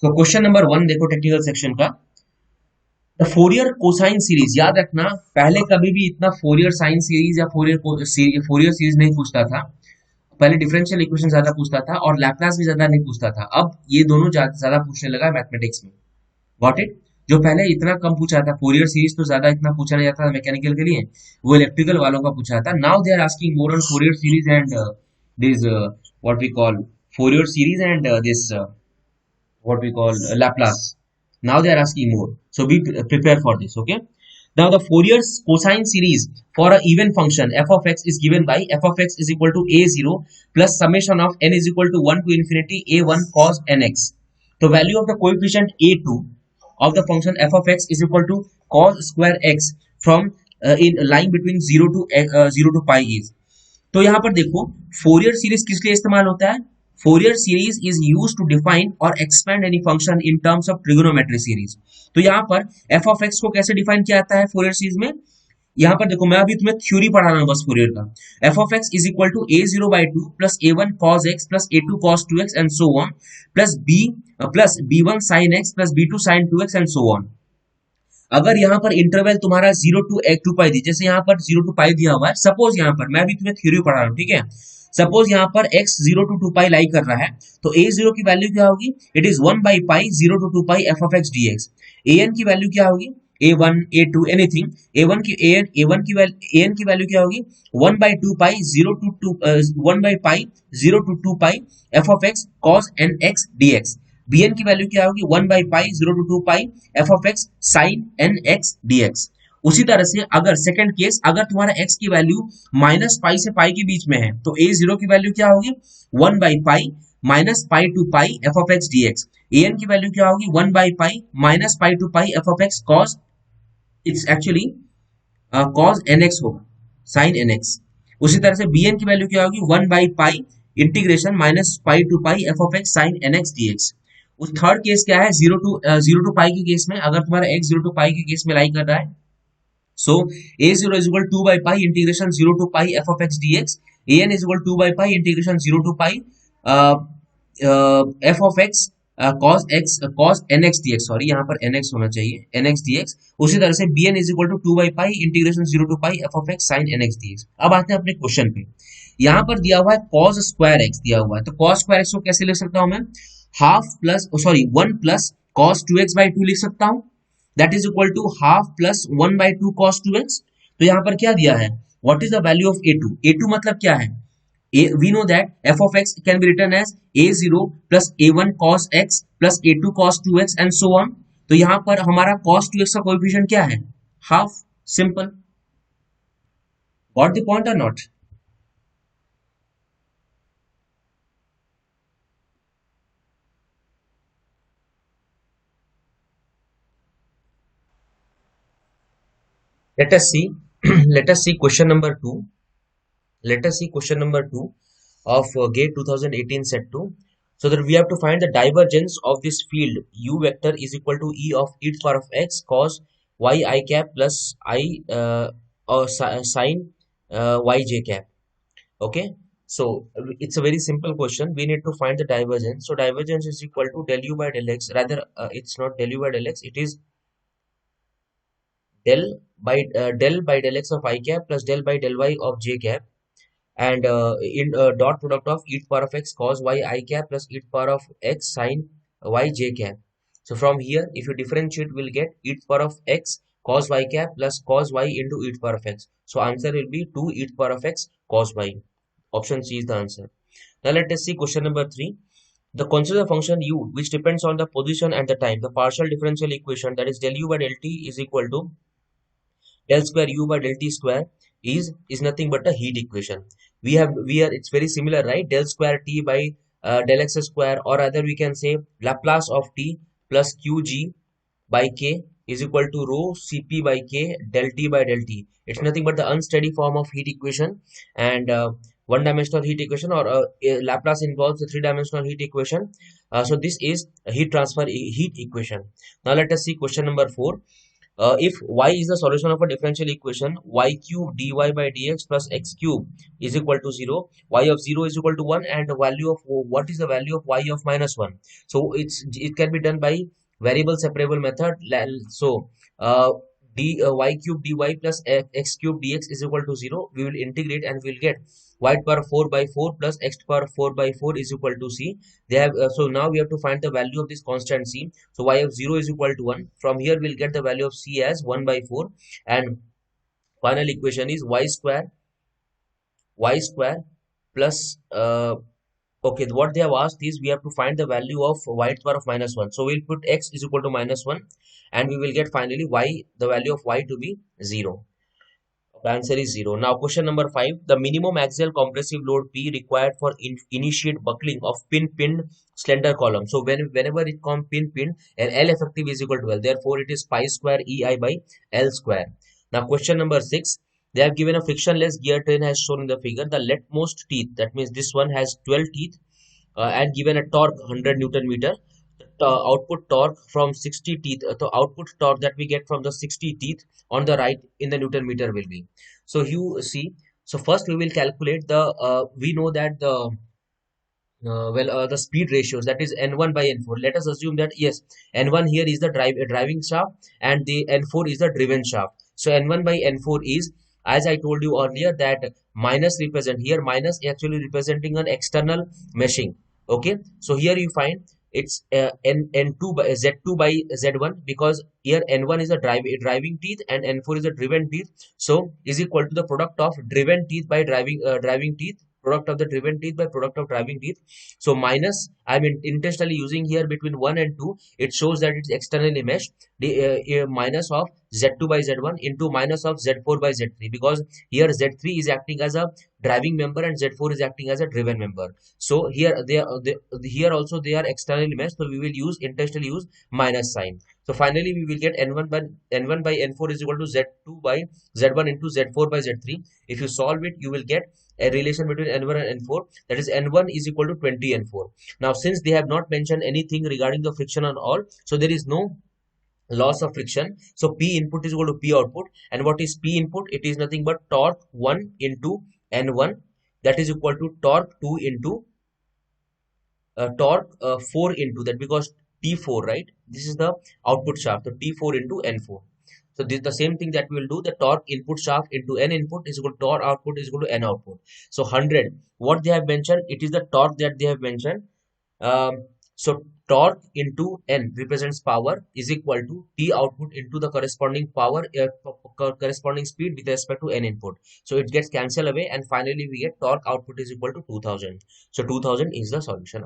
So question number 1 देखो technical section का। The Fourier cosine series, याद रखना पहले कभी भी इतना फोरियर साइन सीरीज या फोरियर सीरीज नहीं पूछता था। पहले डिफरेंशियल इक्वेशन ज्यादा पूछता था और लैप्लास भी ज्यादा नहीं पूछता था। अब ये दोनों ज्यादा पूछने लगा मैथमेटिक्स में। Got it. जो पहले इतना कम पूछा था, फोरियर सीरीज तो ज्यादा इतना पूछा नहीं जाता था मैकेनिकल के लिए, वो इलेक्ट्रिकल वालों का पूछा था। Now they are asking more on Fourier series and this what we call Fourier series and this what we call Laplace. Now they are asking more. So be prepared for this. Okay. Now the Fourier's cosine series for a even function f of x is given by f of x is equal to a0 plus summation of n is equal to 1 to infinity a1 cos nx. The value of the coefficient a2 of the function f of x is equal to cos square x from in line between 0 to pi is. तो यहाँ पर देखो Fourier series किस लिए इस्तेमाल होता है? Fourier series is use to define और expand any function in terms of trigonometry series. तो यहाँ पर एफ ऑफ एक्स को कैसे डिफाइन किया जाता है फोरियर सीरीज में? यहाँ पर देखो मैं अभी तुम्हें थ्योरी पढ़ा रहा हूँ बस फोरियर का। F of x is equal to a0/2 plus a1 cos x plus a2 cos 2x and so on plus b1 sin x plus b2 sin 2x and so on. अगर यहाँ पर interval तुम्हारा 0 to 2 पाई दी, जैसे यहाँ पर 0 to पाई दिया हुआ है, सपोज यहाँ पर मैं भी तुम्हें थ्योरी पढ़ा रहा हूँ, ठीक है। सपोज यहाँ पर x 0 to 2 पाई लाई कर रहा है, तो a0 की वैल्यू क्या होगी? It is 1 by pi 0 to 2 pi f of x dx। an की वैल्यू क्या होगी? a1 a2 anything. a1 की वैल्यू क्या होगी? 1 by 2 pi 0 to 2 1 by pi 0 to 2 pi f of x cos nx dx। bn की value क्या होगी? 1 by pi 0 to 2 pi f of x sin nx dx। उसी तरह से अगर सेकंड केस, अगर तुम्हारा x की वैल्यू माइनस पाई से पाई के बीच में है, तो a0 की वैल्यू क्या होगी? 1 by pi minus pi to pi f of x dx। an की वैल्यू क्या होगी? 1 by pi minus pi to pi f of x cos, it's actually cos nx होगा, sin nx। उसी तरह से bn की वैल्यू क्या होगी? 1 by pi integration minus pi to pi f of x sin nx dx। उस third case क्या है? जीरो टू पाई के केस में, अगर तुम्हारा x 0 टू पाई के केस में लाई कर रहा है, सो a0 is equal 2 by pi integration 0 to pi f of x dx। an is equal 2 by pi integration 0 to pi f of x cos nx dx। Sorry यहाँ पर nx होना चाहिए, nx dx। उसी तरह से bn is equal to 2 by pi integration 0 to pi f of x sin nx dx। अब आते हैं अपने क्वेश्चन पे। यहाँ पर दिया हुआ है cos square x दिया हुआ है, तो cos square x को कैसे लिख सकता हूँ मैं? Half plus sorry 1 plus cos 2x/2 लिख सकता हूं, that is equal to half plus 1/2 cos 2x। तो यहां पर क्या दिया है? What is the value of a2? a2 मतलब क्या है? We know that f of x can be written as a0 plus a1 cos x plus a2 cos 2x and so on. तो यहां पर हमारा cos 2x का coefficient क्या है? Half. Simple. Got the point और not? Let us see. Let us see question number 2. Let us see question number 2 of GATE 2018 set 2. So that we have to find the divergence of this field u vector is equal to e of e to the power of x cos y I cap plus I or sin y j cap. Okay. So it's a very simple question. We need to find the divergence. So divergence is equal to del u by del x. Rather, it's not del u by del x. It is del by del x of I cap plus del by del y of j cap, and in dot product of e to the power of x cos y I cap plus e to the power of x sin y j cap. So from here, if you differentiate, we'll get e to the power of x cos y cap plus cos y into e to the power of x. So answer will be 2 e to the power of x cos y. Option C is the answer. Now let us see question number 3. The consider the function u which depends on the position and the time. The partial differential equation, that is del u by del t is equal to del square u by del t square is nothing but a heat equation. We are it's very similar, right? Del square t by del x square, or either we can say Laplace of t plus qg by k is equal to rho cp by k del t by del t. It's nothing but the unsteady form of heat equation, and one-dimensional heat equation, or Laplace involves the three-dimensional heat equation. So this is a heat transfer heat equation. Now let us see question number 4. If y is the solution of a differential equation, y cube dy by dx plus x cube is equal to 0, y of 0 is equal to 1, and the value of what is the value of y of minus 1. So it can be done by variable separable method. So y cube dy plus x cube dx is equal to 0. We will integrate and we will get y power 4 by 4 plus x power 4 by 4 is equal to c. They have so now we have to find the value of this constant c. So y of 0 is equal to 1. From here we'll get the value of c as 1 by 4, and final equation is y square plus okay, what they have asked is we have to find the value of y to the power of minus 1. So we'll put x is equal to minus 1, and we will get finally the value of y to be 0. The answer is 0. Now question number 5. The minimum axial compressive load P required for initiate buckling of pin-pinned slender column. So whenever it comes pin-pinned, and L effective is equal to L. Therefore, it is pi square EI by L square. Now question number 6. They have given a frictionless gear train as shown in the figure. The leftmost teeth, that means this one has 12 teeth, and given a torque 100 Newton meter. Output torque from 60 teeth, the output torque that we get from the 60 teeth on the right in the Newton meter will be. So you see, so first we will calculate the, we know that the speed ratios, that is N1 by N4. Let us assume that yes, N1 here is the driving shaft and the N4 is the driven shaft. So N1 by N4 is, as I told you earlier, that minus represent here, minus actually representing an external meshing. Okay, so here you find it's N2 by Z2 by Z1, because here N1 is a driving teeth and N4 is a driven teeth. So is equal to the product of driven teeth by driving teeth, product of the driven teeth by product of driving teeth. So minus, I mean intentionally using here between 1 and 2, it shows that it's externally meshed. The minus of Z2 by Z1 into minus of Z4 by Z3, because here Z3 is acting as a driving member and Z4 is acting as a driven member. So here here also they are externally meshed, so we will intentionally use minus sign. So finally we will get N1 by N4 is equal to Z2 by Z1 into Z4 by Z3. If you solve it, you will get a relation between N1 and N4, that is N1 is equal to 20 N4. Now since they have not mentioned anything regarding the friction and all, so there is no loss of friction. So P input is equal to P output, and what is P input? It is nothing but torque 1 into N1, that is equal to torque 2 into torque 4 into that, because T4, right? This is the output shaft, so T4 into N4. So this is the same thing that we will do. The torque input shaft into N input is equal to torque output is equal to N output. So 100, what they have mentioned, it is the torque that they have mentioned. So torque into N represents power is equal to T output into the corresponding power, corresponding speed with respect to N input. So it gets cancelled away, and finally we get torque output is equal to 2000. So 2000 is the solution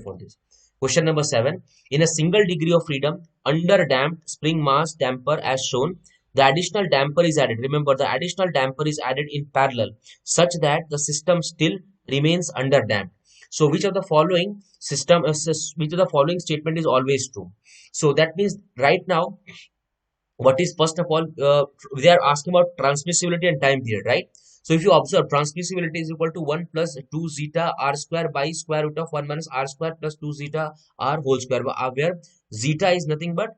for this. Question number 7. In a single degree of freedom, under damped spring mass damper as shown, the additional damper is added. Remember, the additional damper is added in parallel such that the system still remains under damped. So which of the following statement is always true? So that means right now, what is first of all, they are asking about transmissibility and time period, right? So if you observe, transmissibility is equal to 1 plus 2 zeta r square by square root of 1 minus r square plus 2 zeta r whole square, where zeta is nothing but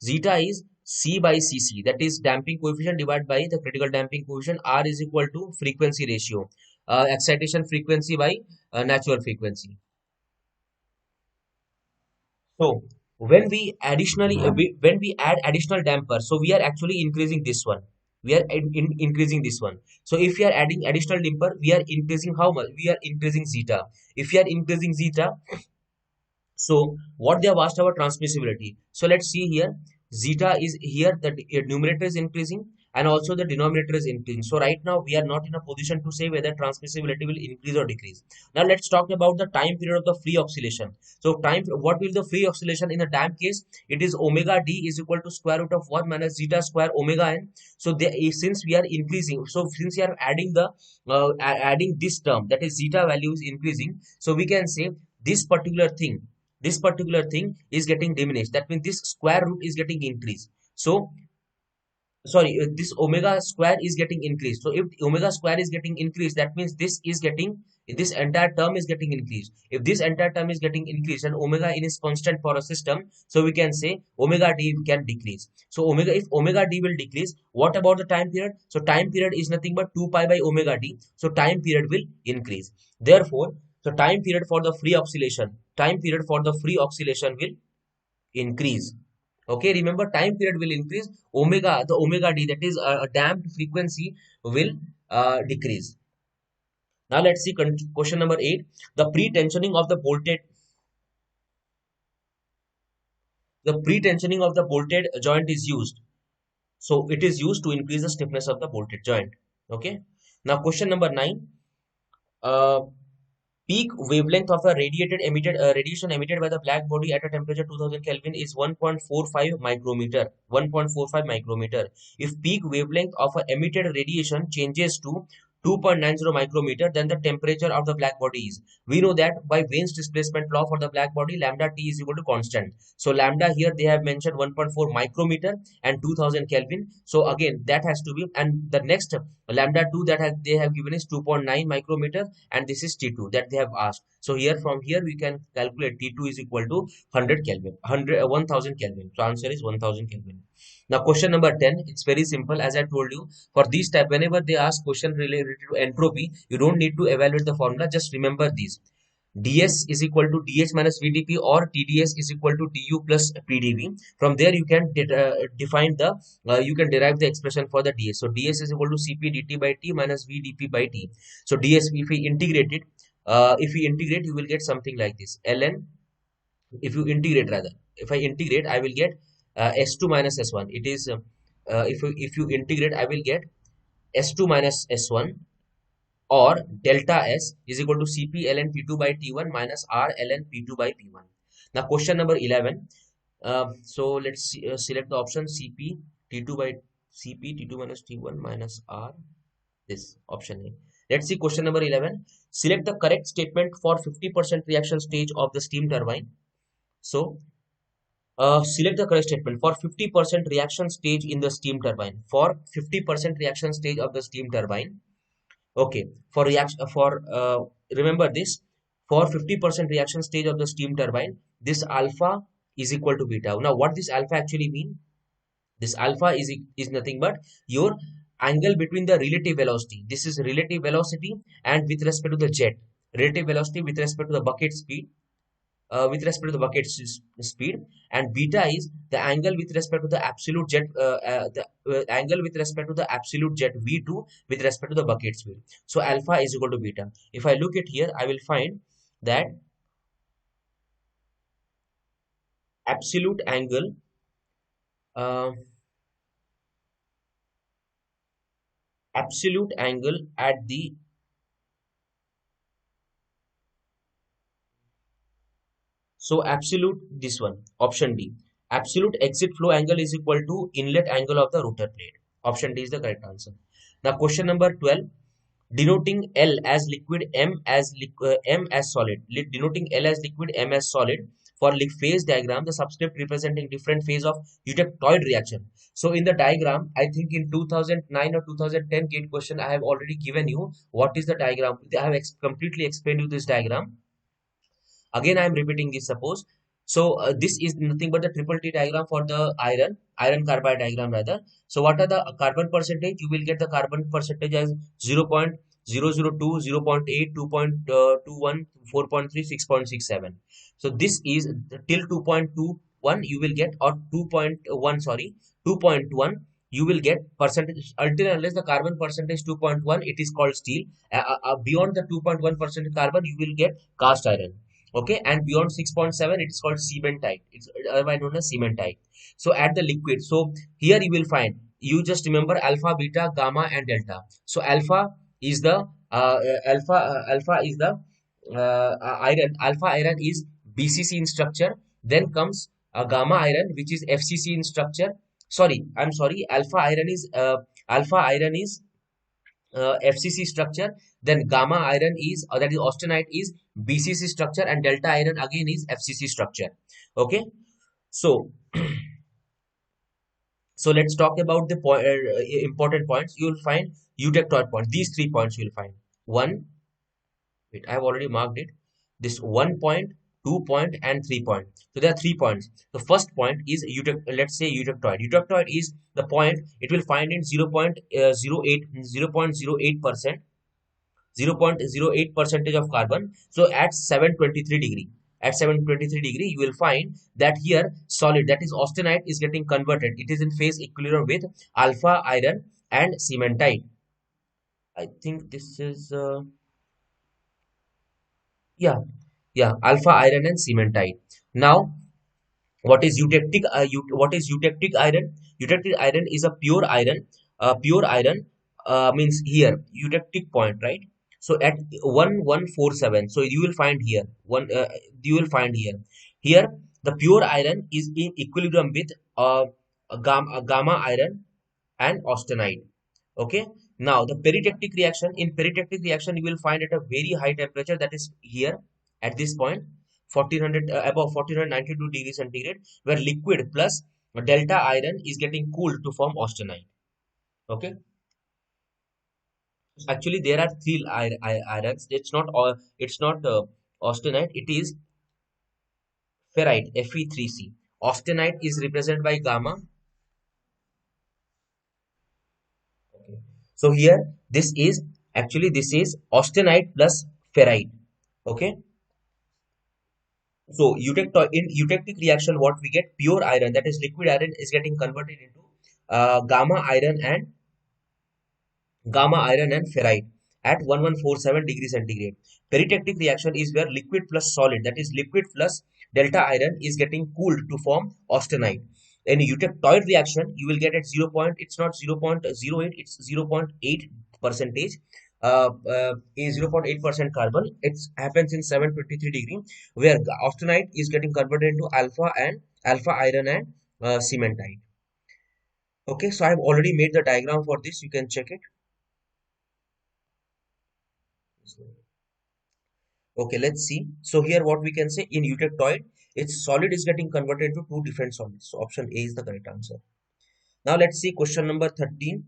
zeta is C by Cc, that is damping coefficient divided by the critical damping coefficient. R is equal to frequency ratio, excitation frequency by natural frequency. So when we add additional damper, so we are actually increasing this one. We are increasing this one. So if we are adding additional damper, we are increasing how much? We are increasing zeta. If we are increasing zeta, so what they have asked about transmissibility. So let's see here. Zeta is here, the numerator is increasing and also the denominator is increasing. So right now we are not in a position to say whether transmissibility will increase or decrease. Now let's talk about the time period of the free oscillation. So what will the free oscillation in the damp case? It is omega d is equal to square root of 1 minus zeta square omega n. So since we are increasing, so since we are adding the adding this term, that is zeta value is increasing, so we can say this particular thing is getting diminished. That means this square root is getting increased. So sorry, this omega square is getting increased. So if omega square is getting increased, that means this is getting this entire term is getting increased. If this entire term is getting increased and omega n is constant for a system, so we can say omega d can decrease. So if omega d will decrease, what about the time period? So time period is nothing but 2 pi by omega d. So time period will increase. Therefore, so time period for the free oscillation, will increase. Okay, remember, time period will increase, the omega d, that is a damped frequency, will decrease. Now let's see question number 8. The pre-tensioning of the bolted joint is used. So it is used to increase the stiffness of the bolted joint. Okay. Now question number 9. Uh, Peak wavelength of a radiation emitted by the black body at a temperature 2000 Kelvin is 1.45 micrometer. 1.45 micrometer. If peak wavelength of a emitted radiation changes to 2.90 micrometer, then the temperature of the black body is. We know that by Wien's displacement law for the black body, lambda T is equal to constant. So lambda here they have mentioned 1.4 micrometer and 2000 Kelvin. So again that has to be, and the next lambda 2 that they have given is 2.9 micrometer, and this is T2 that they have asked. So here, from here we can calculate T2 is equal to 100 Kelvin, 1000 Kelvin. So answer is 1000 Kelvin. Now question number 10, it's very simple. As I told you, for this type, whenever they ask question related to entropy, you don't need to evaluate the formula, just remember these. ds is equal to dh minus vdp, or tds is equal to du plus pdv. From there you can define the you can derive the expression for the ds. So ds is equal to cp dt by t minus vdp by t. So ds, if we integrate it, you will get something like this. Ln, if you integrate, rather, if I integrate, I will get s2 minus s1. It is if you integrate, I will get s2 minus s1, or delta S is equal to Cp ln P2 by T1 minus R ln P2 by P1. Now question number 11. So let's select the option Cp T2 by Cp T2 minus T1 minus R, this option A. Let's see question number 11. Select the correct statement for 50% reaction stage of the steam turbine. So select the correct statement for 50% reaction stage in the steam turbine. For 50% reaction stage of the steam turbine. Okay, for reaction, remember this, for 50% reaction stage of the steam turbine, this alpha is equal to beta. Now what this alpha actually mean? This alpha is nothing but your angle between the relative velocity. This is relative velocity, and with respect to the jet, relative velocity with respect to the bucket speed, speed, and beta is the angle with respect to the absolute jet, angle with respect to the absolute jet v2 with respect to the bucket speed. So alpha is equal to beta. If I look at here, I will find that absolute angle uh, at the absolute, this one, option D, absolute exit flow angle is equal to inlet angle of the rotor plate. Option D is the correct answer. Now question number 12. Denoting L as liquid, M as solid. Denoting L as liquid, M as solid. For phase diagram, the subscript representing different phase of eutectoid reaction. So in the diagram, I think in 2009 or 2010 gate question, I have already given you what is the diagram. I have completely explained you this diagram. Again, I am repeating this. Suppose, so this is nothing but the triple T diagram for the iron carbide diagram, rather. So what are the carbon percentage? You will get the carbon percentage as 0.002, 0.8, 2.21, 4.3, 6.67. So this is till 2.21 you will get, or 2.1, sorry, 2.1 you will get percentage. Until and unless the carbon percentage 2.1, it is called steel. Beyond the 2.1% carbon, you will get cast iron. Okay, and beyond 6.7, it is called cementite. It's otherwise known as cementite. So at the liquid, so here you will find, you just remember alpha, beta, gamma, and delta. So alpha is the iron. Alpha iron is BCC in structure. Then comes gamma iron, which is FCC in structure. Sorry, I'm sorry. Alpha iron is FCC structure. Then gamma iron is, that is austenite, is BCC structure, and delta iron again is FCC structure. Okay, so so let's talk about the important points. You will find eutectoid points. These 3 points you will find. 1, Wait, I have already marked it. This 1 point, 2 point, and 3 point. So there are 3 points. The first point is let's say eutectoid. Eutectoid is the point it will find in 0.08% 0.08 percentage of carbon. So at 723 degree, you will find that here solid, that is austenite, is getting converted. It is in phase equilibrium with alpha iron and cementite. I think this is yeah, yeah, alpha iron and cementite. Now, what is eutectic? What is eutectic iron? Eutectic iron is a pure iron. Pure iron means here eutectic point, right? So at 1147, so you will find here one. You will find here the pure iron is in equilibrium with gamma iron and austenite. Okay. Now the peritectic reaction. In peritectic reaction, you will find at a very high temperature, that is here at this point 1400 above 1492 degrees centigrade, where liquid plus delta iron is getting cooled to form austenite. Okay. Actually, there are three irons. It's not austenite. It is ferrite, Fe3C. Austenite is represented by gamma. Okay. So here this is austenite plus ferrite. Okay. So in eutectic reaction, what we get, pure iron, that is liquid iron, is getting converted into gamma iron and ferrite at 1147 degrees centigrade. Peritectic reaction is where liquid plus solid, that is liquid plus delta iron, is getting cooled to form austenite. In eutectoid reaction, you will get at 0 point, it's not 0.08, it's 0.8 percentage, is 0.8% carbon. It happens in 723 degree, where austenite is getting converted into alpha iron and cementite. Okay, so I have already made the diagram for this. You can check it. Okay, let's see. So here what we can say, in eutectoid, its solid is getting converted into two different solids. So option A is the correct answer. Now let's see question number 13.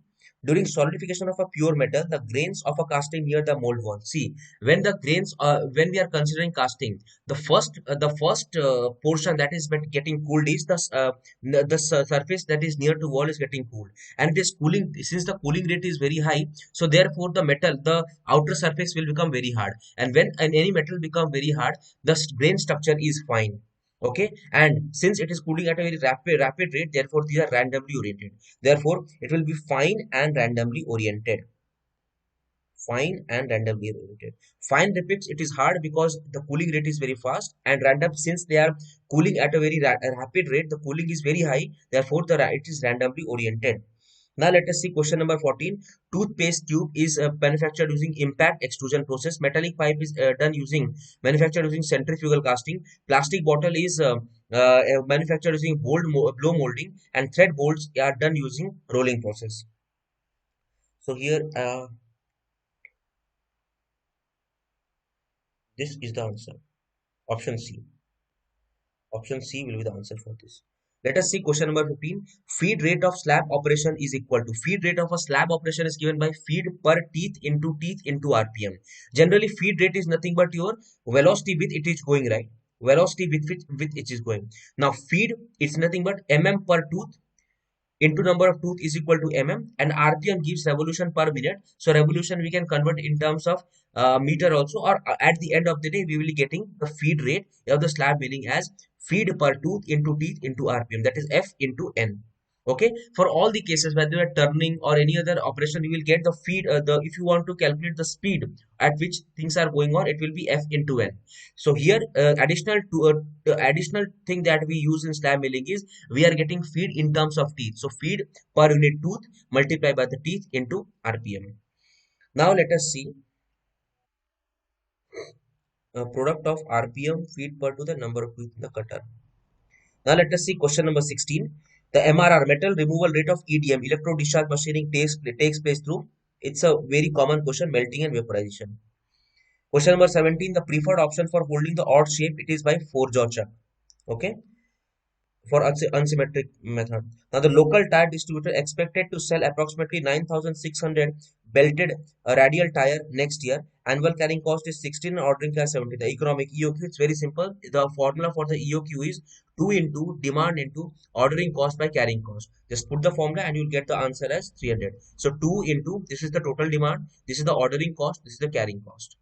During solidification of a pure metal, the grains of a casting near the mold wall. See, when we are considering casting, the first portion that is getting cooled is the surface that is near to wall is getting cooled, and it is cooling. Since the cooling rate is very high, so therefore the outer surface will become very hard. And when any metal become very hard, the grain structure is fine. Okay, and since it is cooling at a very rapid rate, therefore these are randomly oriented. Therefore it will be fine and randomly oriented. Fine and randomly oriented. Fine depicts it is hard because the cooling rate is very fast, and random, since they are cooling at a very rapid rate, the cooling is very high, therefore it is randomly oriented. Now let us see question number 14. Toothpaste tube is manufactured using impact extrusion process. Metallic pipe is manufactured using centrifugal casting. Plastic bottle is manufactured using blow molding, and thread bolts are done using rolling process. So here this is the answer. Option C. Option C will be the answer for this. Let us see question number 15. Feed rate of slab operation is equal to. Feed rate of a slab operation is given by feed per teeth into RPM. Generally, feed rate is nothing but your velocity with it is going, right? Velocity with it is going. Now, feed, it's nothing but mm per tooth into number of tooth is equal to mm, and RPM gives revolution per minute. So revolution we can convert in terms of meter also, or at the end of the day we will be getting the feed rate of the slab milling as feed per tooth into teeth into RPM, that is F into N. Okay, for all the cases whether you are turning or any other operation, you will get the feed if you want to calculate the speed at which things are going on, it will be F into N. So here additional thing that we use in slab milling is we are getting feed in terms of teeth. So feed per unit tooth multiplied by the teeth into RPM. Now let us see product of RPM, feed per to the number of tooth in the cutter. Now let us see question number 16. The MRR, metal removal rate of EDM, electro discharge machining, takes place through. It's a very common question, melting and vaporization. Question number 17. The preferred option for holding the odd shape, it is by 4-jaw chuck. Okay, for unsymmetric method. Now the local tire distributor expected to sell approximately 9,600 belted radial tire next year. Annual carrying cost is 16 and ordering car 70. The economic EOQ, it's very simple. The formula for the EOQ is 2 into demand into ordering cost by carrying cost. Just put the formula and you'll get the answer as 300. So 2 into, this is the total demand, this is the ordering cost, this is the carrying cost.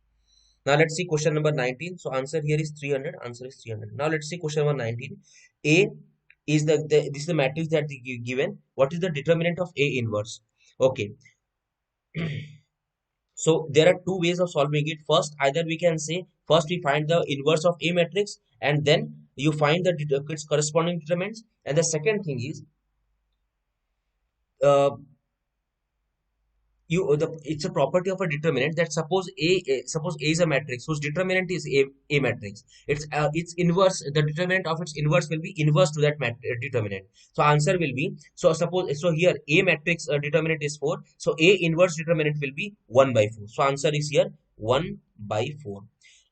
Now let's see question number 19. So answer here is 300. Answer is 300. Now let's see question number 19. A is this is the matrix that given. What is the determinant of A inverse? Okay. So there are two ways of solving it. First, either we can say first we find the inverse of A matrix and then you find the its corresponding determinants. And the second thing is it's a property of a determinant that suppose A is a matrix whose determinant is A matrix. Its inverse, the determinant of its inverse will be inverse to that determinant. So answer will be, so suppose, so here A matrix determinant is 4. So A inverse determinant will be 1 by 4. So answer is here 1 by 4.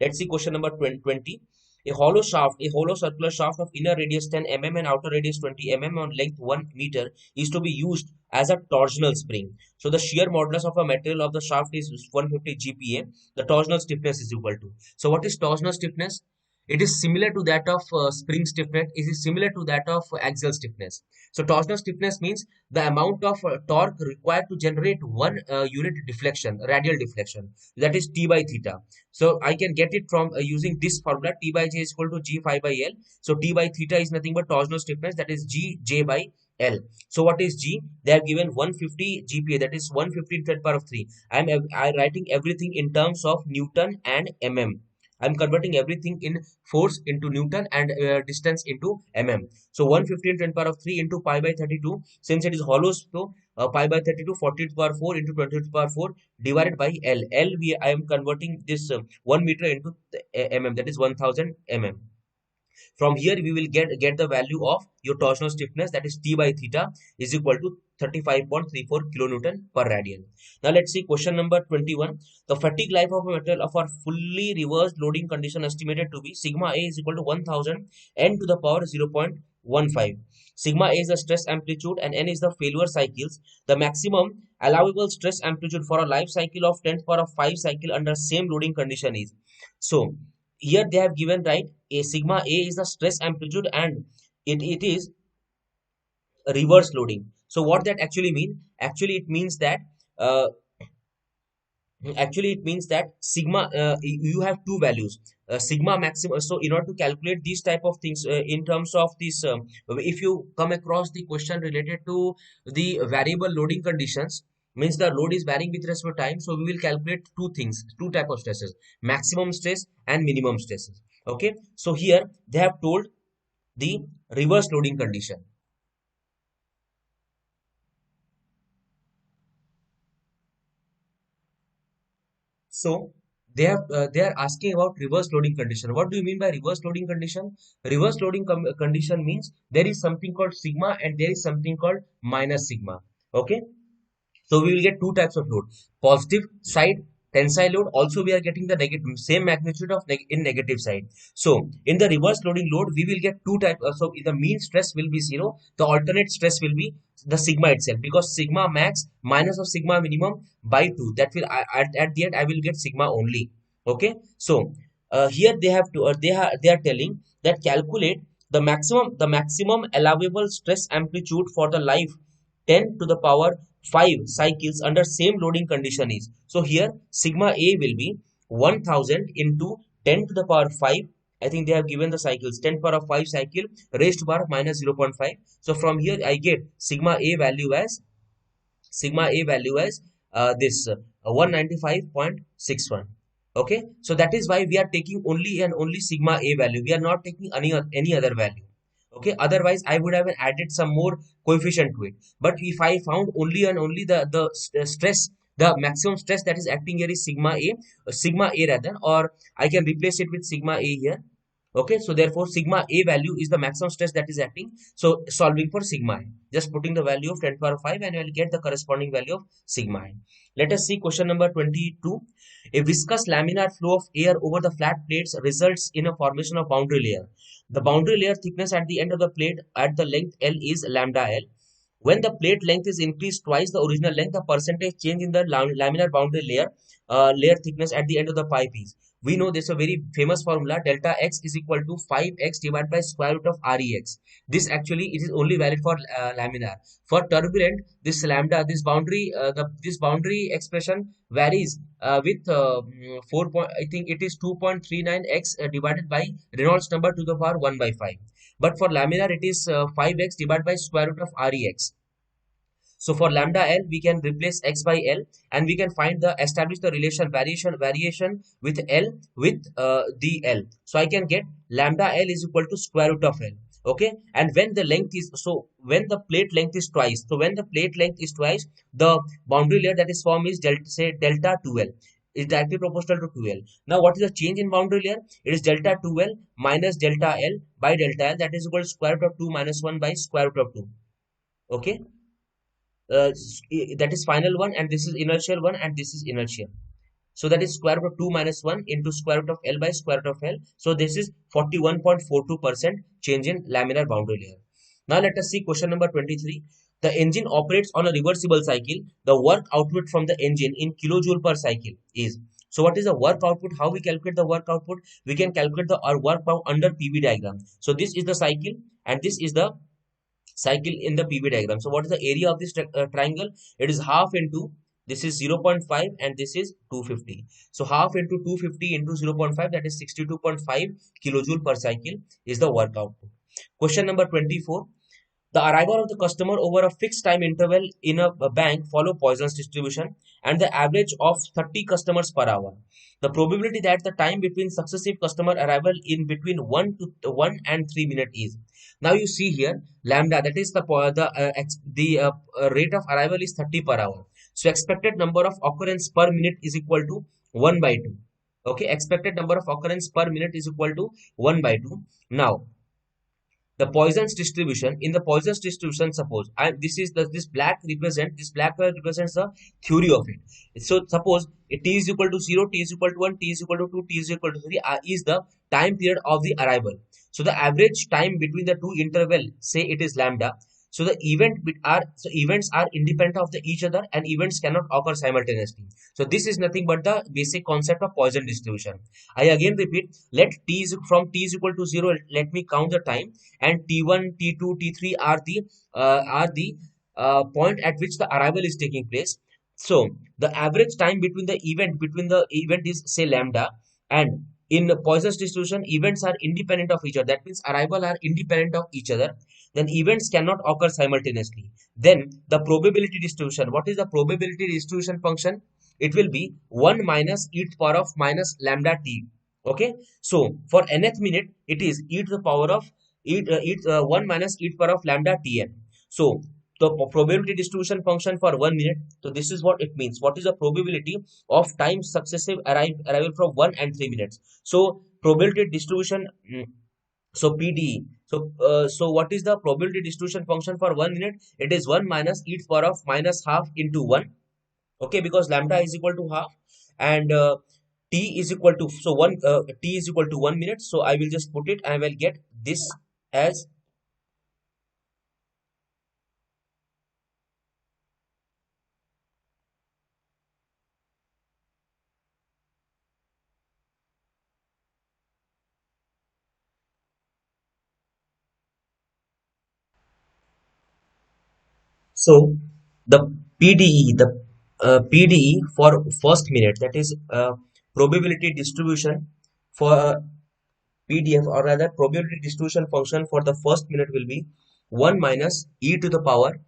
Let's see question number 20. A hollow circular shaft of inner radius 10 mm and outer radius 20 mm on length 1 meter is to be used as a torsional spring. So the shear modulus of a material of the shaft is 150 GPa. The torsional stiffness is equal to. So what is torsional stiffness? It is similar to that of spring stiffness. It is similar to that of axial stiffness. So torsional stiffness means the amount of torque required to generate one unit deflection, radial deflection. That is T by theta. So I can get it from using this formula. T by J is equal to G phi by L. So T by theta is nothing but torsional stiffness. That is G J by L. So what is G? They have given 150 GPa. That is 150 to the power of 3. I am writing everything in terms of Newton and mm. I'm converting everything in force into Newton and distance into mm. So 150 to the power of 3 into pi by 32. Since it is hollow, so pi by 32, 40 to the power 4 into 20 to the power 4 divided by L. I am converting this 1 meter into mm. That is 1000 mm. From here we will get the value of your torsional stiffness, that is T by theta is equal to 35.34 kilonewton per radian. Now let's see question number 21. The fatigue life of a material of our fully reversed loading condition estimated to be sigma A is equal to 1000 n to the power 0.15. Sigma A is the stress amplitude and n is the failure cycles. The maximum allowable stress amplitude for a life cycle of 10 to the power of 5 cycle under same loading condition is. So here they have given, right, a sigma A is the stress amplitude and it is reverse loading. So what that actually mean? Actually it means that sigma you have two values, sigma maximum. So in order to calculate these type of things in terms of this, if you come across the question related to the variable loading conditions, means the load is varying with respect to time, so we will calculate two things, two type of stresses, maximum stress and minimum stresses. Okay, so here they have told the reverse loading condition. So they are asking about reverse loading condition. What do you mean by reverse loading condition? Reverse loading condition means there is something called sigma and there is something called minus sigma. Okay, so we will get two types of load. Positive side tensile load, also we are getting the negative, same magnitude of in negative side. So in the reverse loading load we will get two types. So the mean stress will be 0. The alternate stress will be the sigma itself, because sigma max minus of sigma minimum by 2. That will at the end I will get sigma only. Okay, so here they have to they are telling that calculate the maximum allowable stress amplitude for the life 10 to the power 5 cycles under same loading condition is. So here sigma A will be 1000 into 10 to the power 5. I think they have given the cycles 10 to the power of 5 cycle raised to power minus 0.5. So from here I get sigma A value as this 195.61. Okay, so that is why we are taking only and only sigma A value. We are not taking any other value. Okay, otherwise I would have added some more coefficient to it. But if I found only and only the stress, the maximum stress that is acting here is sigma A rather, or I can replace it with sigma A here. Okay, so therefore sigma A value is the maximum stress that is acting. So solving for sigma A, just putting the value of 10 to the power 5 and I will get the corresponding value of sigma A. Let us see question number 22. A viscous laminar flow of air over the flat plates results in a formation of boundary layer. The boundary layer thickness at the end of the plate at the length L is lambda L. When the plate length is increased twice the original length, the percentage change in the laminar boundary layer thickness at the end of the pipe is. We know this is a very famous formula, delta x is equal to 5x divided by square root of rex. This actually it is only valid for laminar. For turbulent, this lambda, this boundary expression varies with 4 point, I think it is 2.39x divided by Reynolds number to the power 1 by 5. But for laminar, it is 5x divided by square root of rex. So for lambda L, we can replace x by L, and we can establish the relation variation with L with the L. So I can get lambda L is equal to square root of L. Okay, and when the length is, so when the plate length is twice, so when the plate length is twice, the boundary layer that is formed is delta 2L is directly proportional to 2L. Now what is the change in boundary layer? It is delta 2L minus delta L by delta L, that is equal to square root of 2 minus 1 by square root of 2. Okay, that is final one, and this is inertial one, and this is inertial. So that is square root of 2 minus 1 into square root of L by square root of L. So this is 41.42% change in laminar boundary layer. Now let us see question number 23. The engine operates on a reversible cycle. The work output from the engine in kilojoule per cycle is. So what is the work output? How we calculate the work output? We can calculate the work power under PV diagram. So this is the cycle, and this is the cycle in the PV diagram. So what is the area of this triangle? It is half into, this is 0.5 and this is 250. So half into 250 into 0.5, that is 62.5 kilojoule per cycle is the work output. Question number 24. The arrival of the customer over a fixed time interval in a bank follow Poisson's distribution and the average of 30 customers per hour. The probability that the time between successive customer arrival in between 1 and 3 minutes is. Now you see here lambda, that is the rate of arrival is 30 per hour. So expected number of occurrence per minute is equal to 1 by 2. Okay, expected number of occurrence per minute is equal to 1 by 2. Now the Poisson's distribution, in the Poisson's distribution, suppose this black color represents the theory of it. So suppose t is equal to 0, t is equal to 1, t is equal to 2, t is equal to 3 is the time period of the arrival. So the average time between the two interval, say it is lambda. So the events are independent of each other, and events cannot occur simultaneously. So this is nothing but the basic concept of Poisson distribution. I again repeat, let t is equal to 0, let me count the time, and t1, t2, t3 are the point at which the arrival is taking place. So the average time between the event is, say, lambda, and in Poisson's distribution, events are independent of each other. That means arrival are independent of each other. Then events cannot occur simultaneously. Then the probability distribution. What is the probability distribution function? It will be 1 minus e to the power of minus lambda t. Okay. So for nth minute, it is e to the power of 1 minus e to the power of lambda tn. So the probability distribution function for 1 minute. So this is what it means. What is the probability of time successive arrival from 1 and 3 minutes? So probability distribution. So PDE. So what is the probability distribution function for 1 minute? It is 1 minus e to the power of minus half into 1. Okay, because lambda is equal to half, and t is equal to, so t is equal to 1 minute. So I will just put it, and I will get this as so the PDE for first minute, that is probability distribution for PDF, or rather probability distribution function for the first minute will be 1 minus e to the power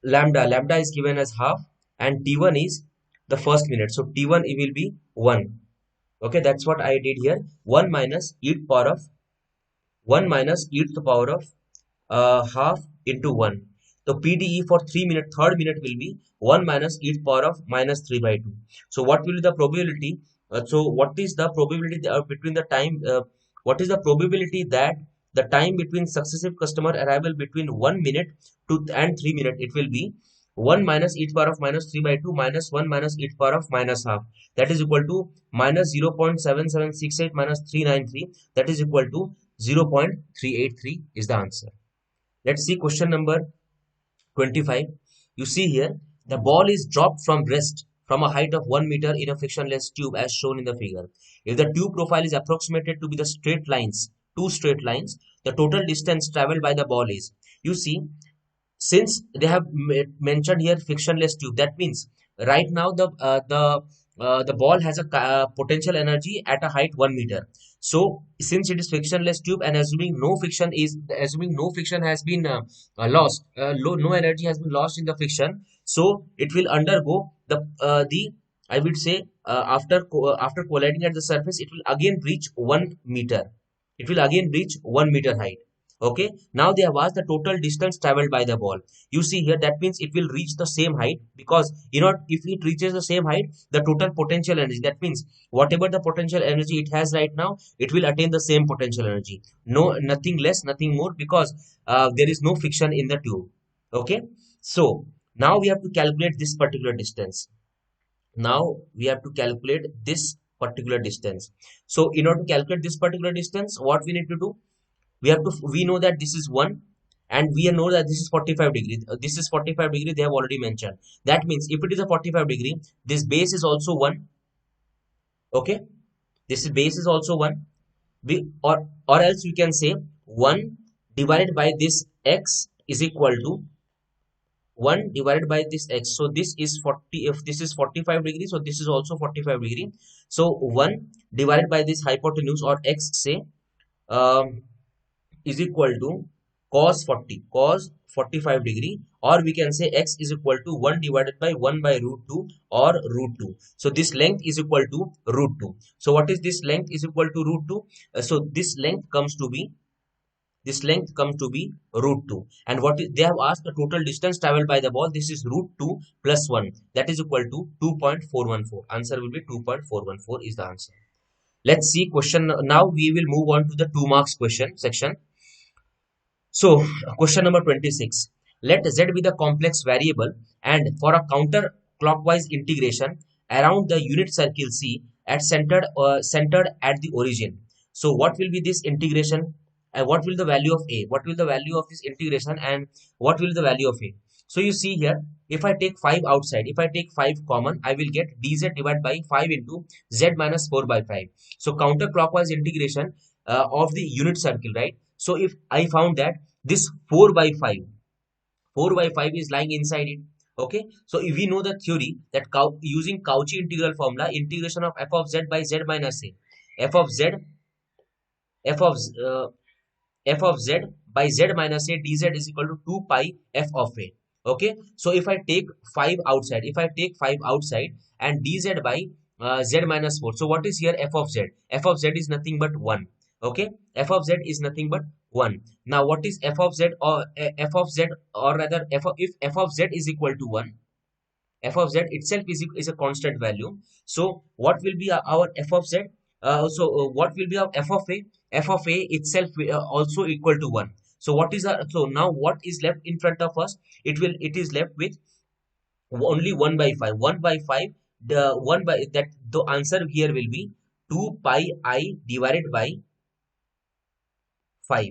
lambda. Lambda is given as half, and t1 is the first minute. So t1 it will be 1. Okay, that's what I did here. 1 minus e to the power of half into 1. So PDE for third minute will be 1 minus e to the power of minus 3 by 2. So what will be the probability? So what is the probability between the time? What is the probability that the time between successive customer arrival between 1 minute to and 3 minutes, it will be 1 minus e to the power of minus 3 by 2 minus 1 minus e to the power of minus half. That is equal to minus 0.7768 minus 393. That is equal to 0.383 is the answer. Let's see question number 25. You see here, the ball is dropped from rest from a height of 1 meter in a frictionless tube as shown in the figure. If the tube profile is approximated to be the straight lines, two straight lines, the total distance traveled by the ball is, you see, since they have mentioned here frictionless tube, that means right now the ball has a potential energy at a height 1 meter. So since it is frictionless tube and assuming no friction has been lost, no energy has been lost in the friction, so it will undergo the I would say after colliding at the surface, it will again reach 1 meter. It will again reach 1 meter height. Okay, now they have asked the total distance traveled by the ball. You see here, that means it will reach the same height, because if it reaches the same height, the total potential energy, that means whatever the potential energy it has right now, it will attain the same potential energy. No, nothing less, nothing more, because there is no friction in the tube. Okay, so now we have to calculate this particular distance. Now we have to calculate this particular distance. So in order to calculate this particular distance, what we need to do, we know that this is 1, and we know that this is 45 degree. This is 45 degree, they have already mentioned. That means if it is a 45 degree, this base is also 1. Okay, this base is also 1. We or or else we can say 1 divided by this x is equal to 1 divided by this x. So this is 40, if this is 45 degree, so this is also 45 degree. So 1 divided by this hypotenuse, or x, say, um, is equal to cos 45 degree, or we can say x is equal to 1 divided by 1 by root 2, or root 2. So this length is equal to root 2. So what is this length is equal to root 2? So this length comes to be root 2. And they have asked the total distance traveled by the ball. This is root 2 plus 1, that is equal to 2.414. Answer will be 2.414 is the answer. Let's see question. Now we will move on to the 2 marks question section. So, question number 26. Let z be the complex variable, and for a counterclockwise integration around the unit circle C centered at the origin. So, what will be this integration? And what will the value of A? What will the value of this integration, and what will the value of A? So, you see here, if I take 5 outside, if I take 5 common, I will get dz divided by 5 into z minus 4 by 5. So, counterclockwise integration of the unit circle, right? So if I found that this 4 by 5, 4 by 5 is lying inside it. Okay, so if we know the theory that using Cauchy integral formula, integration of f of z by z minus a, f of z, f of uh, f of z by z minus a dz is equal to 2 pi f of a. Okay, so if I take 5 outside, and dz by z minus 4, so what is here f of z? F of z is nothing but 1. Okay, f of z is nothing but 1. Now what is f of z, or f of z, or rather if f of z is equal to 1, f of z itself is a constant value. So what will be our f of z? What will be our f of a? F of a itself also equal to 1. So what is our, so now what is left in front of us? It is left with only 1 by 5. 1 by 5, the 1 by that, the answer here will be 2 pi I divided by 5.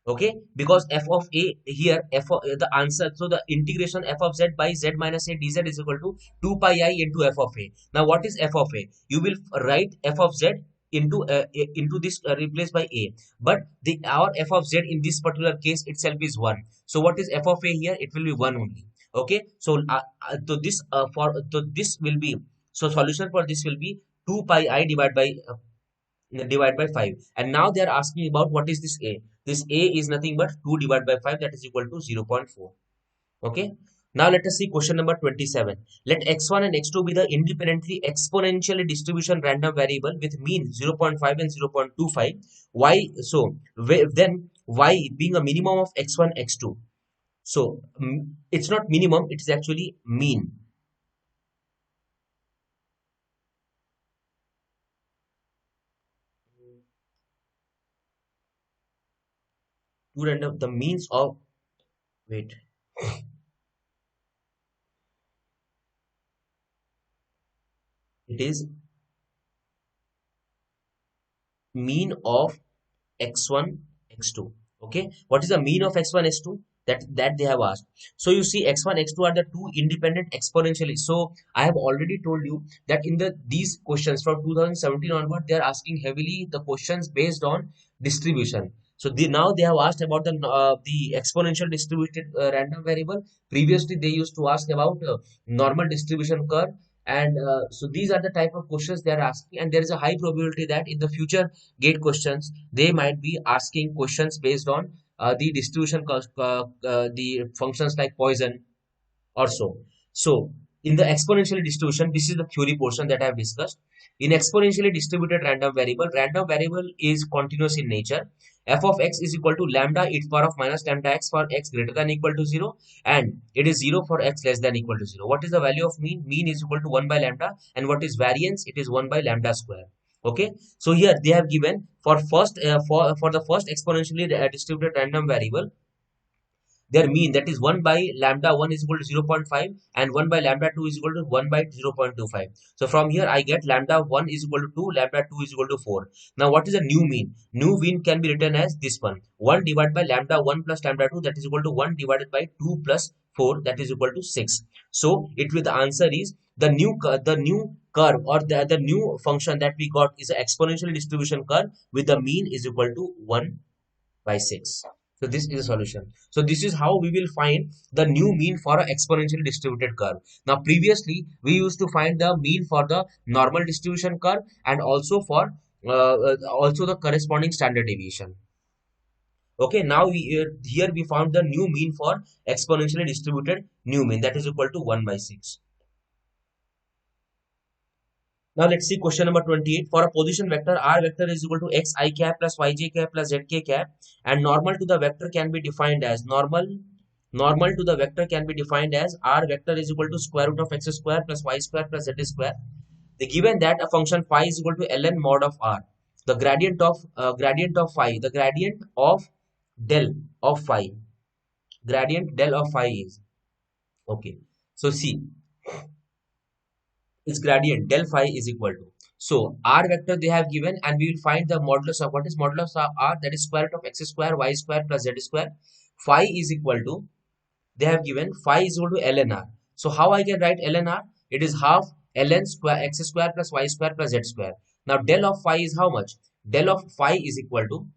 Okay, because f of a here, the answer, so the integration f of z by z minus a dz is equal to 2 pi I into f of a. Now what is f of a? You will write f of z into this, replaced by a, but our f of z in this particular case itself is 1. So what is f of a here? It will be 1 only. Okay, so this will be, so solution for this will be 2 pi I divide by 5. And now they are asking about what is this a. This a is nothing but 2 divided by 5, that is equal to 0.4. Okay, now let us see question number 27. Let x1 and x2 be the independently exponentially distribution random variable with mean 0.5 and 0.25. Y, so then y being a minimum of x1 x2. So it's not minimum, it is actually mean. Two random, the means of, wait, it is mean of x1 x2. Okay, what is the mean of x1 x2? that they have asked. So you see x1 x2 are the two independent exponentially. So I have already told you that in these questions from 2017 onward, they are asking heavily the questions based on distribution. So now they have asked about the exponential distributed random variable. Previously they used to ask about normal distribution curve. And so these are the type of questions they are asking, and there is a high probability that in the future gate questions they might be asking questions based on the distribution the functions like Poisson or so. So in the exponential distribution, this is the theory portion that I have discussed. In exponentially distributed random variable is continuous in nature. F of x is equal to lambda e to the power of minus lambda x for x greater than equal to 0, and it is 0 for x less than equal to 0. What is the value of mean? Mean is equal to 1 by lambda, and what is variance? It is 1 by lambda square. Okay, so here they have given for the first exponentially distributed random variable, their mean, that is 1 by lambda 1 is equal to 0.5 and 1 by lambda 2 is equal to 1 by 0.25. So from here I get lambda 1 is equal to 2, lambda 2 is equal to 4. Now what is the new mean? New mean can be written as this one, 1 divided by lambda 1 plus lambda 2, that is equal to 1 divided by 2 plus 4, that is equal to 6. So it will, the answer is the new curve, or the new function that we got is an exponential distribution curve with the mean is equal to 1 by 6. So this is a solution. So this is how we will find the new mean for an exponentially distributed curve. Now previously we used to find the mean for the normal distribution curve and also for also the corresponding standard deviation. Okay, now here we found the new mean for exponentially distributed new mean, that is equal to 1 by 6. Now let's see question number 28. For a position vector, r vector is equal to x I cap plus y j cap plus z k cap, and normal to the vector can be defined as normal to the vector can be defined as r vector is equal to square root of x square plus y square plus z square. They given that a function phi is equal to ln mod of r. The gradient of phi, the gradient of del of phi, gradient del of phi is, okay. So see, its gradient del phi is equal to, so r vector they have given, and we will find the modulus of, what is modulus of r? That is square root of x square y square plus z square. Phi is equal to, they have given phi is equal to ln r. So how I can write ln r? It is half ln square x square plus y square plus z square. Now del of phi is how much? Del of phi is equal to,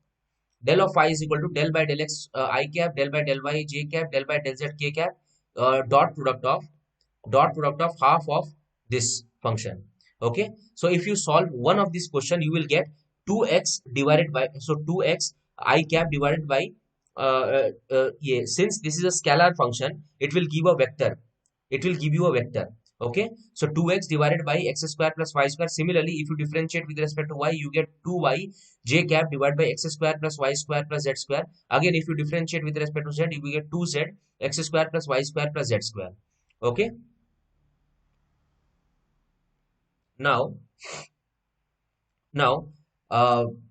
del of phi is equal to del by del x I cap, del by del y j cap, del by del z k cap, dot product of half of this function. Okay, so if you solve one of this question, you will get 2x divided by, so 2x I cap divided by yeah, since this is a scalar function, it will give a vector, it will give you a vector. Okay, so 2x divided by x square plus y square. Similarly, if you differentiate with respect to y, you get 2y j cap divided by x square plus y square plus z square. Again, if you differentiate with respect to z, you will get 2z x square plus y square plus z square. Okay, now now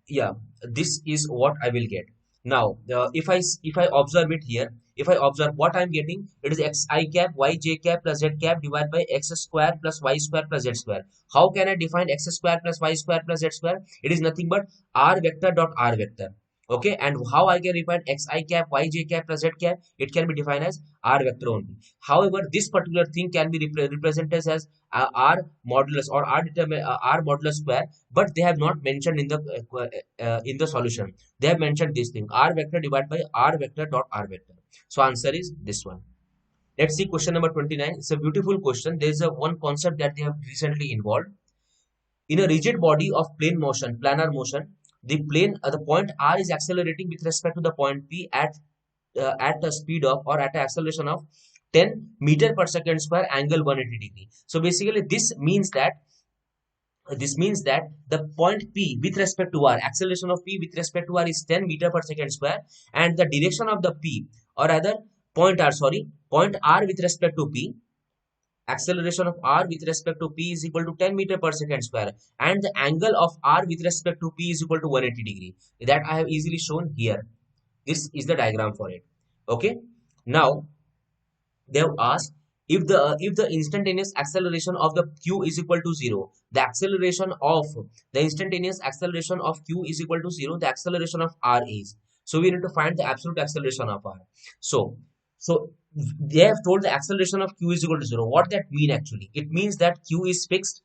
yeah, this is what I will get. Now if I observe it here, if I observe what I'm getting, it is x I cap y j cap plus z cap divided by x square plus y square plus z square. How can I define x square plus y square plus z square? It is nothing but r vector dot r vector. Okay, and how I can define x I cap y j cap plus z cap? It can be defined as r vector only. However, this particular thing can be represented as r modulus or r modulus square, but they have not mentioned in the solution. They have mentioned this thing, r vector divided by r vector dot r vector. So answer is this one. Let's see question number 29. It's a beautiful question. There is a one concept that they have recently involved. In a rigid body of planar motion, the point r is accelerating with respect to the point p at a speed of, or at an acceleration of 10 meter per second square, angle 180 degree. So basically this means that the point p with respect to r, acceleration of p with respect to r is 10 meter per second square, and the direction of the p, or rather point r with respect to p, acceleration of r with respect to p is equal to 10 meter per second square, and the angle of r with respect to p is equal to 180 degree. That I have easily shown here. This is the diagram for it. Okay, now they have asked, if the instantaneous acceleration of the q is equal to 0, the instantaneous acceleration of q is equal to 0, the acceleration of r is. So we need to find the absolute acceleration of r. So they have told the acceleration of q is equal to 0. What that mean actually? It means that q is fixed.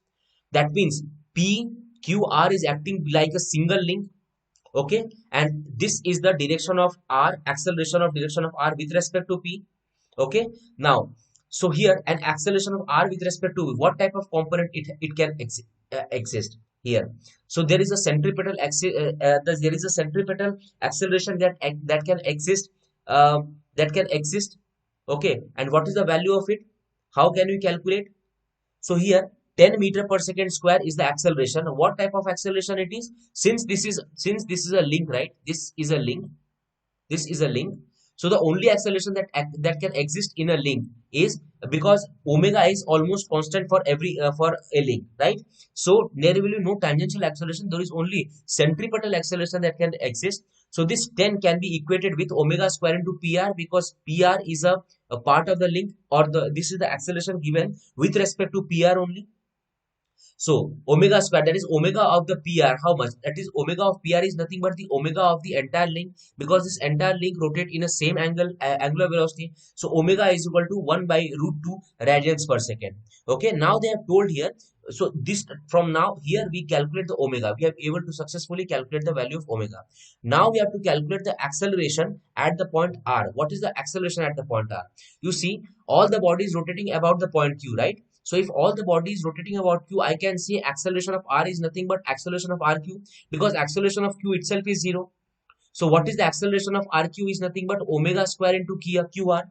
That means pqr is acting like a single link. Okay, and this is the direction of r, acceleration of direction of r with respect to p. Okay, now so here an acceleration of r with respect to what type of component it can exist here. So there is a centripetal there is a centripetal acceleration that can exist, that can exist. Okay, and what is the value of it? How can we calculate? So here 10 meter per second square is the acceleration. What type of acceleration it is? Since this is a link, right? This is a link. This is a link. So the only acceleration that can exist in a link is, because omega is almost constant for every for a link, right? So there will be no tangential acceleration. There is only centripetal acceleration that can exist. So this 10 can be equated with omega square into pr, because pr is a part of the link, or this is the acceleration given with respect to pr only. So omega square, that is omega of the PR, how much? That is omega of PR is nothing but the omega of the entire link, because this entire link rotate in a same angle, angular velocity. So omega is equal to 1 by root 2 radians per second. Okay, now they have told here. So this, from now here we calculate the omega. We have able to successfully calculate the value of omega. Now we have to calculate the acceleration at the point R. What is the acceleration at the point R? You see all the bodies rotating about the point Q, right? So if all the body is rotating about q, I can say acceleration of r is nothing but acceleration of rq, because acceleration of q itself is 0. So what is the acceleration of rq is nothing but omega square into qr.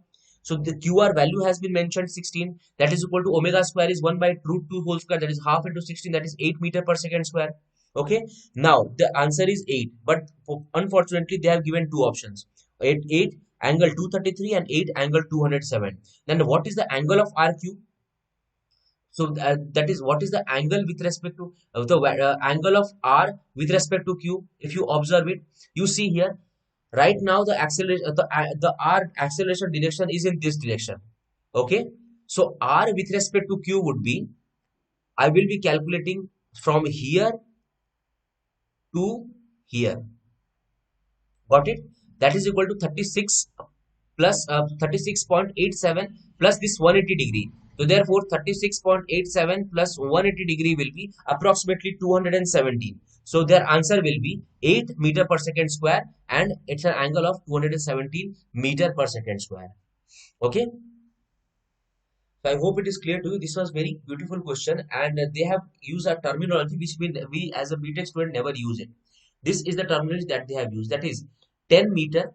So the qr value has been mentioned 16, that is equal to omega square is 1 by root 2 whole square, that is half into 16, that is 8 meter per second square. Okay, now the answer is 8, but unfortunately they have given two options, 8 angle 233 and 8 angle 207. Then what is the angle of rq? So that is what is the angle with respect to the angle of r with respect to q. If you observe it, you see here right now the acceleration, the r acceleration direction is in this direction. Okay, so r with respect to q would be, I will be calculating from here to here. Got it? That is equal to 36 plus 36.87 plus this 180 degree. So therefore 36.87 plus 180 degree will be approximately 217. So their answer will be 8 meter per second square, and it's an angle of 217 meter per second square. Okay. So I hope it is clear to you. This was very beautiful question, and they have used a terminology which we as a BTech student never use it. This is the terminology that they have used. That is 10 meter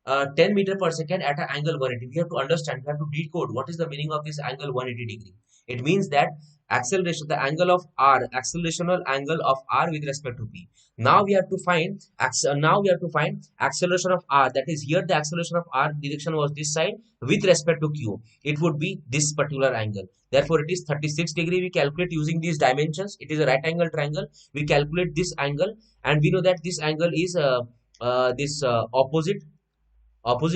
10 meter per second at an angle 180. We have to understand, we have to decode what is the meaning of this angle 180 degree. It means that acceleration, the angle of r, accelerational angle of r with respect to p. Now we have to find acceleration of r. That is, here the acceleration of r direction was this side with respect to q. It would be this particular angle. Therefore, it is 36 degree. We calculate using these dimensions. It is a right angle triangle. We calculate this angle, and we know that this angle is this opposite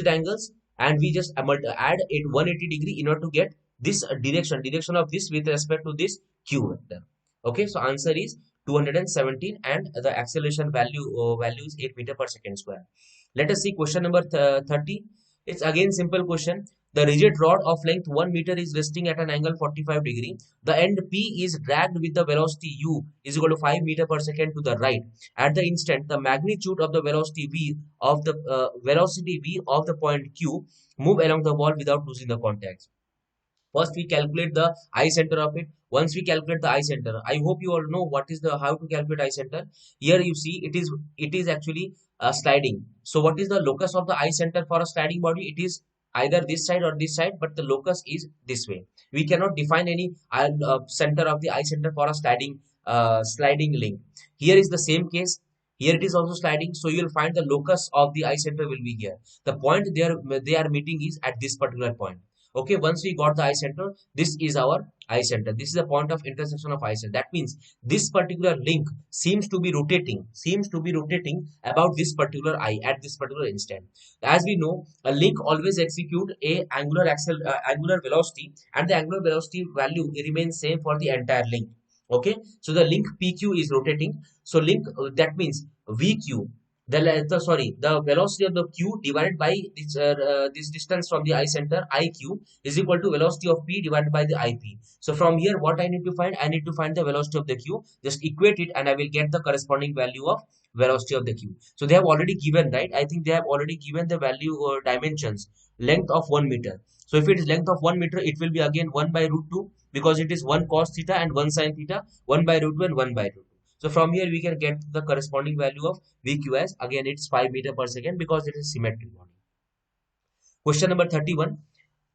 angles, and we just add it 180 degree in order to get this direction of this with respect to this q vector. Okay, so answer is 217, and the acceleration value is 8 meter per second square. Let us see question number 30. It's again simple question. The rigid rod of length 1 meter is resting at an angle 45 degree. The end P is dragged with the velocity u is equal to 5 meter per second to the right. At the instant, the magnitude of the velocity v of the point Q move along the wall without losing the contact. First, we calculate the eye center of it. Once we calculate the eye center, I hope you all know what is the how to calculate eye center. Here you see it is actually sliding. So what is the locus of the eye center for a sliding body? It is either this side or this side, but the locus is this way. We cannot define any center of the eye center for a sliding link. Here is the same case. Here it is also sliding, so you will find the locus of the eye center will be here. The point they are meeting is at this particular point. Okay, once we got the eye center, this is our eye center. This is the point of intersection of eye center. That means this particular link seems to be rotating about this particular eye at this particular instant. As we know, a link always execute a angular velocity, and the angular velocity value remains same for the entire link. Okay, so the link PQ is rotating. So link that means VQ the velocity of the q divided by this distance from the I center iq is equal to velocity of p divided by the ip. So from here, what I need to find? I need to find the velocity of the q. Just equate it, and I will get the corresponding value of velocity of the q. So they have already given, right? I think they have already given the value or dimensions, length of 1 meter. So if it is length of 1 meter, it will be again 1 by root 2, because it is 1 cos theta and 1 sin theta, 1 by root 2 and 1 by root 2. So from here we can get the corresponding value of VQ as, again, it's 5 meter per second, because it is symmetric body. Question number 31.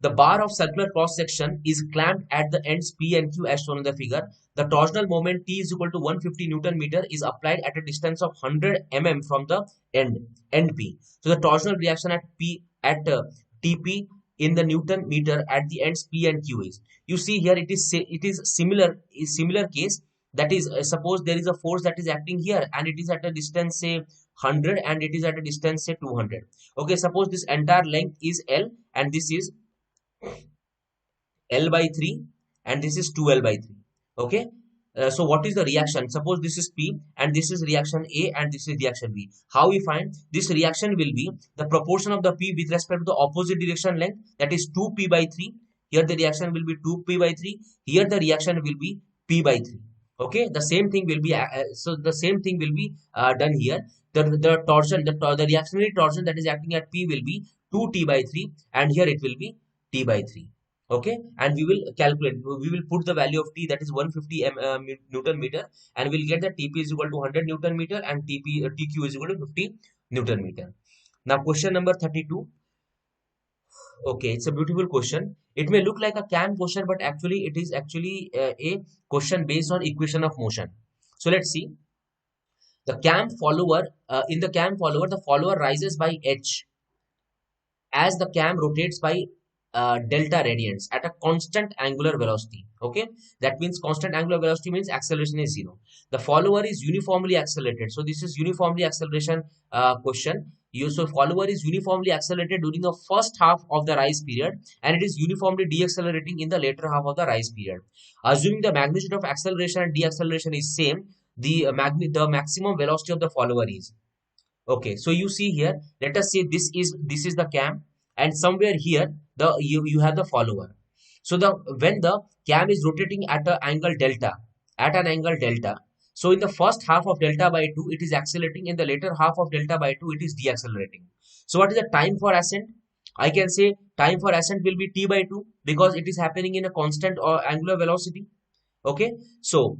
The bar of circular cross section is clamped at the ends P and Q as shown in the figure. The torsional moment T is equal to 150 Newton meter is applied at a distance of 100 mm from the end P. So the torsional reaction at TP in the Newton meter at the ends P and Q is. You see here it is similar case. That is, suppose there is a force that is acting here, and it is at a distance say 100, and it is at a distance say 200. Okay, suppose this entire length is L, and this is L by 3, and this is 2L by 3. Okay, so what is the reaction? Suppose this is P, and this is reaction A, and this is reaction B. How we find? This reaction will be the proportion of the P with respect to the opposite direction length, that is 2P by 3. Here the reaction will be 2P by 3. Here the reaction will be P by 3. Okay, the same thing will be done here. The torsion, the reactionary torsion that is acting at P will be 2T by 3, and here it will be T by 3. Okay, and we will calculate, we will put the value of T, that is 150 Newton meter, and we'll get that TP is equal to 100 Newton meter, and TQ is equal to 50 Newton meter. Now question number 32. Okay, it's a beautiful question. It may look like a CAM question, but actually it is actually a question based on equation of motion. So let's see. The CAM follower, in the CAM follower, the follower rises by h as the cam rotates by delta radians at a constant angular velocity. Okay, that means constant angular velocity means acceleration is 0. The follower is uniformly accelerated. So this is uniformly acceleration question. So follower is uniformly accelerated during the first half of the rise period, and it is uniformly deaccelerating in the later half of the rise period. Assuming the magnitude of acceleration and deacceleration is same, the maximum velocity of the follower is. Okay, so you see here, let us say this is the cam, and somewhere here you have the follower. So when the cam is rotating at an angle delta, so in the first half of delta by 2 it is accelerating, in the later half of delta by 2 it is deaccelerating. So what is the time for ascent? I can say time for ascent will be T by 2, because it is happening in a constant or angular velocity. Okay, so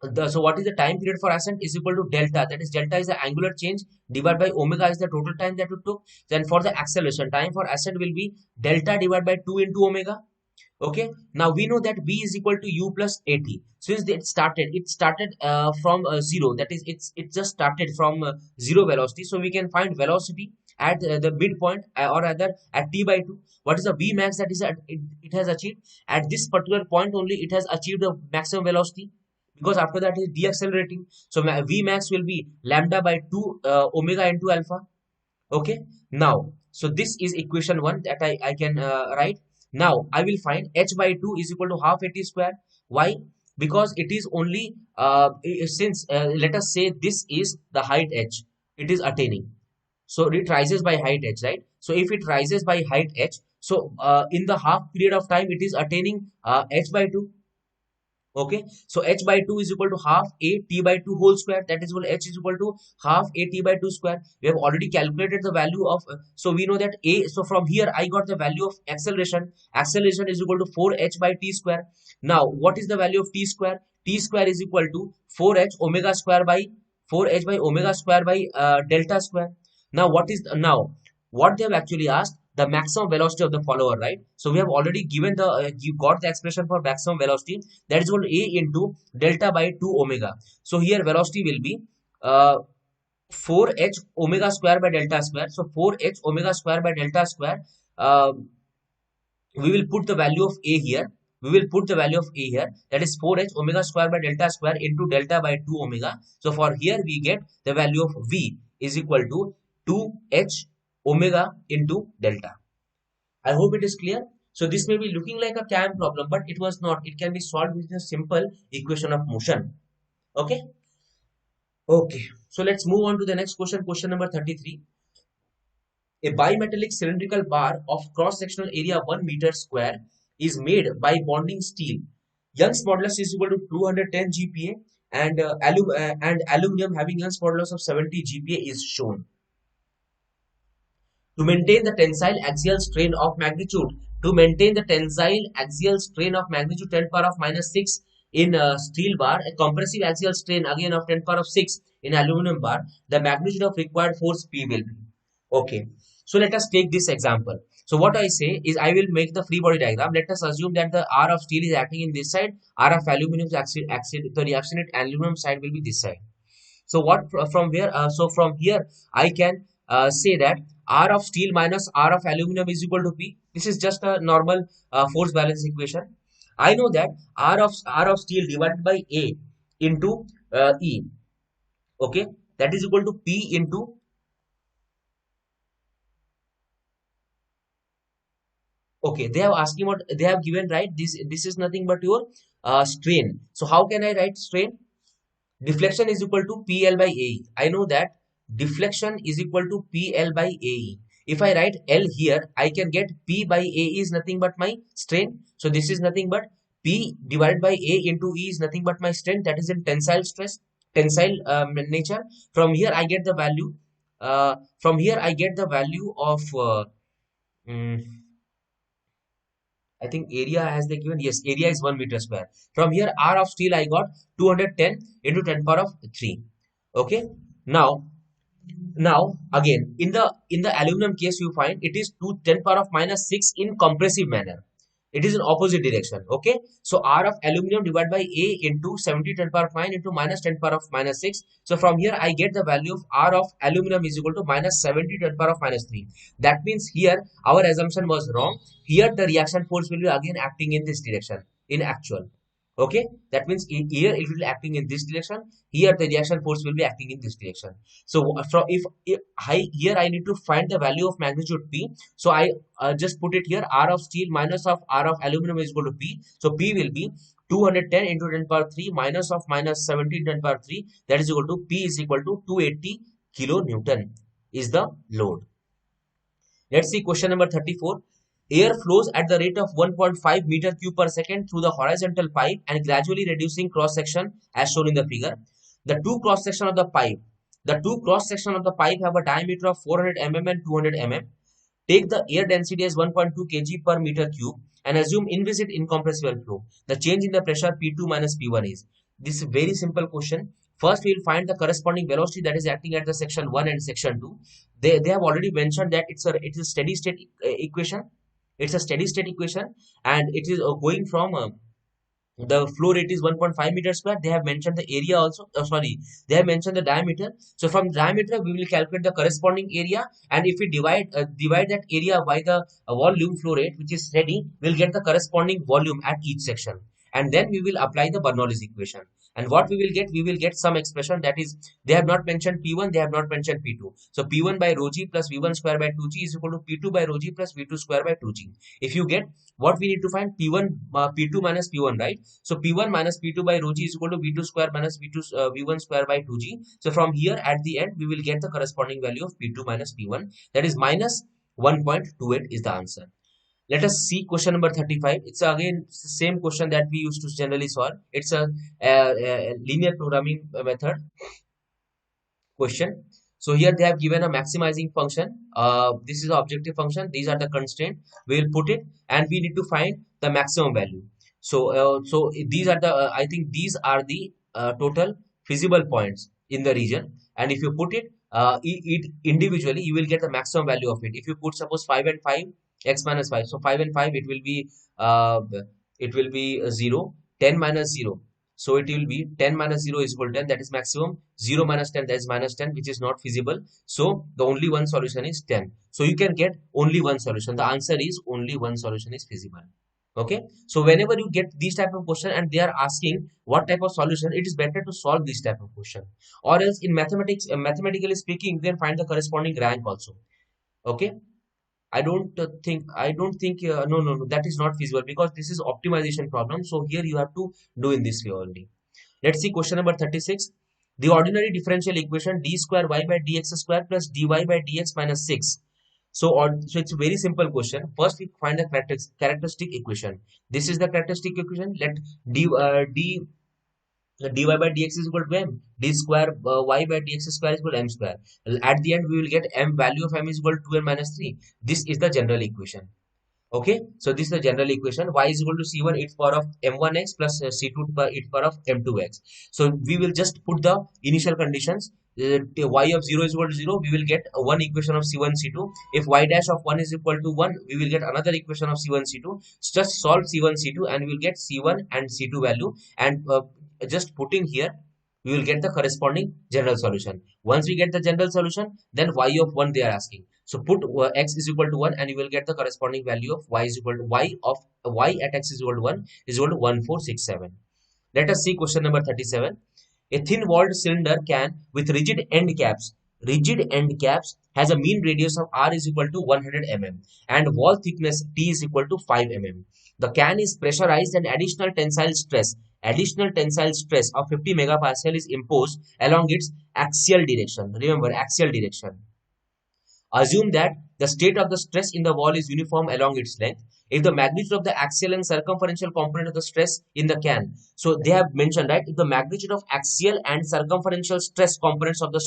what is the time period for ascent is equal to delta, that is delta is the angular change divided by omega is the total time that it took. Then for the acceleration, time for ascent will be delta divided by 2 into omega. Okay, now we know that b is equal to u plus at. Since it started from 0, that is it just started from 0 velocity, so we can find velocity at the midpoint, or rather at t by 2. What is the v max that is it has achieved at this particular point? Only it has achieved the maximum velocity, because after that it is deaccelerating. So v max will be lambda by 2 omega into alpha. Okay, now so this is equation 1 that I can write. Now I will find h by 2 is equal to half at square. Why? Because it is only since let us say this is the height h, it is attaining, so it rises by height h, right? So if it rises by height h, so in the half period of time it is attaining h by 2. Okay, so h by 2 is equal to half a t by 2 whole square, that is equal h is equal to half a t by 2 square. We have already calculated the value of so we know that a, so from here I got the value of acceleration is equal to 4h by t square. Now what is the value of t square? T square is equal to 4h omega square by 4h by omega square by delta square. Now what they have actually asked, the maximum velocity of the follower, right? So we have already given you got the expression for maximum velocity, that is equal to a into delta by 2 omega. So here velocity will be 4h omega square by delta square. So 4h omega square by delta square, we will put the value of a here. That is 4h omega square by delta square into delta by 2 omega. So for here we get the value of v is equal to 2h omega into delta. I hope it is clear. So this may be looking like a CAM problem, but it was not. It can be solved with a simple equation of motion. Okay. Okay, so let's move on to the next question. Question number 33. A bimetallic cylindrical bar of cross-sectional area 1 meter square is made by bonding steel. Young's modulus is equal to 210 GPa, and aluminum having Young's modulus of 70 GPa is shown. To maintain the tensile axial strain of magnitude, to maintain the tensile axial strain of magnitude 10 power of minus 6 in a steel bar, a compressive axial strain again of 10 power of 6 in aluminum bar, the magnitude of required force P will be. Okay, so let us take this example. So what I say is I will make the free body diagram. Let us assume that the R of steel is acting in this side, R of aluminum is the reaction at aluminum side will be this side. So what from where? So from here I can say that R of steel minus R of aluminum is equal to P. This is just a normal force balance equation. I know that R of steel divided by A into E. Okay, that is equal to P into. Okay, they have asking what they have given, right? This is nothing but your strain. So how can I write strain? Deflection is equal to PL by AE. I know that deflection is equal to PL by AE. If I write L here, I can get P by AE is nothing but my strain. So this is nothing but P divided by A into E is nothing but my strain. That is in tensile stress, tensile nature. From here I get the value. From here I get the value of. Mm, I think area has they given. Yes, area is 1 meter square. From here, R of steel I got 210 into 10 power of 3. Okay. Now, now again in the aluminum case you find it is 2 10 power of minus 6 in compressive manner. It is in opposite direction. Okay. So R of aluminum divided by A into 70 10 power of 9 into minus 10 power of minus 6. So from here I get the value of R of aluminum is equal to minus 70 10 power of minus 3. That means here our assumption was wrong. Here the reaction force will be again acting in this direction in actual. Okay, that means here it will be acting in this direction. Here the reaction force will be acting in this direction. So from if I here I need to find the value of magnitude P. So I just put it here. R of steel minus of R of aluminum is equal to P. So P will be 210 into 10 power 3 minus of minus 17 10 power 3. That is equal to P is equal to 280 kilonewton is the load. Let's see question number 34. Air flows at the rate of 1.5 meter cube per second through the horizontal pipe and gradually reducing cross section as shown in the figure. The two cross section of the pipe have a diameter of 400 mm and 200 mm. Take the air density as 1.2 kg per meter cube and assume inviscid incompressible flow. The change in the pressure P2 minus P1 is. This is a very simple question. First, we will find the corresponding velocity that is acting at the section 1 and section 2. They have already mentioned that it is a steady state equation. It's a steady state equation and it is going from the flow rate is 1.5 meters square. They have mentioned the area also. Sorry, they have mentioned the diameter. So from diameter, we will calculate the corresponding area, and if we divide that area by the volume flow rate, which is steady, we'll get the corresponding volume at each section, and then we will apply the Bernoulli's equation. And what we will get some expression that is they have not mentioned P1, they have not mentioned P2. So P1 by rho g plus V1 square by 2g is equal to P2 by rho g plus V2 square by 2g. If you get what we need to find P1 P2 minus P1, right? So P1 minus P2 by rho g is equal to V2 square minus V1 square by 2g. So from here at the end we will get the corresponding value of P2 minus P1, that is minus 1.28 is the answer. Let us see question number 35. It's again the same question that we used to generally solve. It's a linear programming method question. So here they have given a maximizing function. This is the objective function. These are the constraint. We will put it and we need to find the maximum value. So these are the I think these are the total feasible points in the region. And if you put it individually, you will get the maximum value of it. If you put suppose 5 and 5, x minus 5. So 5 and 5 uh, it will be 0. 10 minus 0. So it will be 10 minus 0 is equal to 10, that is maximum. 0 minus 10, that is minus 10, which is not feasible. So the only one solution is 10. So you can get only one solution. The answer is only one solution is feasible. Okay. So whenever you get these type of question and they are asking what type of solution, it is better to solve this type of question. Or else in mathematics, mathematically speaking, you can find the corresponding rank also. Okay. I don't think no, that is not feasible because this is optimization problem. So here you have to do in this way only. Let's see question number 36. The ordinary differential equation d square y by dx square plus dy by dx minus 6. So it's a very simple question. First, we find the characteristic equation. This is the characteristic equation. Let d dy by dx is equal to m. D square y by dx square is equal to m square. At the end, we will get m value of m is equal to 2n minus 3. This is the general equation. Okay, so this is the general equation. Y is equal to c1 e to the power of m1x plus c2 e to the power of m2x. So we will just put the initial conditions. Y of 0 is equal to 0, we will get one equation of c1 c2. If y dash of 1 is equal to 1, we will get another equation of c1 c2. Just solve c1 c2 and we will get c1 and c2 value, and just putting here we will get the corresponding general solution. Once we get the general solution, then y of 1 they are asking. So put x is equal to 1 and you will get the corresponding value of y is equal to y at x is equal to 1 is equal to 1467. Let us see question number 37. A thin walled cylinder can with rigid end caps has a mean radius of r is equal to 100 mm and wall thickness t is equal to 5 mm. The can is pressurized and additional tensile stress of 50 megapascal is imposed along its axial direction. Remember, axial direction. Assume that the state of the stress in the wall is uniform along its length. If the magnitude of the axial and circumferential component of the stress in the can, so they have mentioned, right, if the magnitude of axial and circumferential stress components of the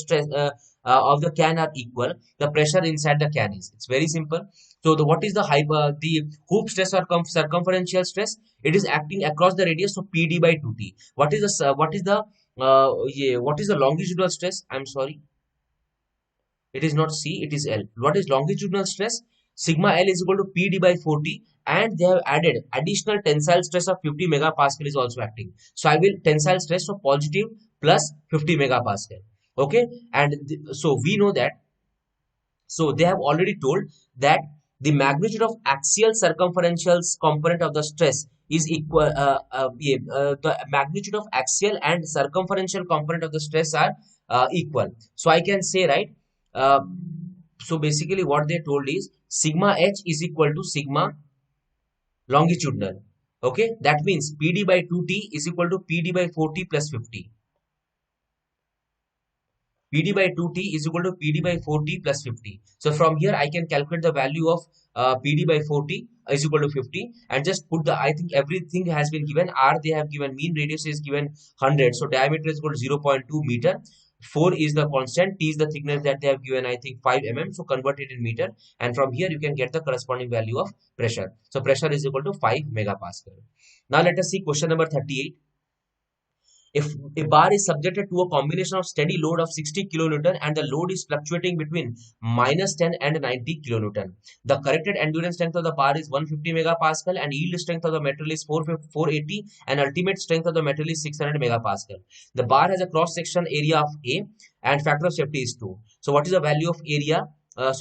of the can are equal, the pressure inside the can is. It's very simple. So what is the hoop stress or circumferential stress? It is acting across the radius, so PD by 2T. What is the longitudinal stress? I'm sorry. It is not C, it is L. What is longitudinal stress? Sigma L is equal to PD by 40, and they have added additional tensile stress of 50 megapascal is also acting. So I will tensile stress of positive plus 50 megapascal. Okay, and so we know that. So they have already told that the magnitude of axial circumferential component of the stress is equal. The magnitude of axial and circumferential component of the stress are equal. So I can say, right. So basically what they told is sigma h is equal to sigma longitudinal. Okay, that means PD by 2T is equal to PD by 40 plus 50. PD by 2T is equal to PD by 4T plus 50. So from here I can calculate the value of PD by 4T is equal to 50 and just put I think everything has been given. R they have given, mean radius is given 100. So diameter is equal to 0.2 meter. 4 is the constant, T is the thickness that they have given, I think 5 mm. So convert it in meter, and from here you can get the corresponding value of pressure. So pressure is equal to 5 megapascal. Now let us see question number 38. If a bar is subjected to a combination of steady load of 60 kilonewton and the load is fluctuating between -10 and 90 kilonewton, the corrected endurance strength of the bar is 150 megapascal and yield strength of the material is 480 and ultimate strength of the material is 600 megapascal. The bar has a cross section area of A and factor of safety is 2. So what is the value of area? The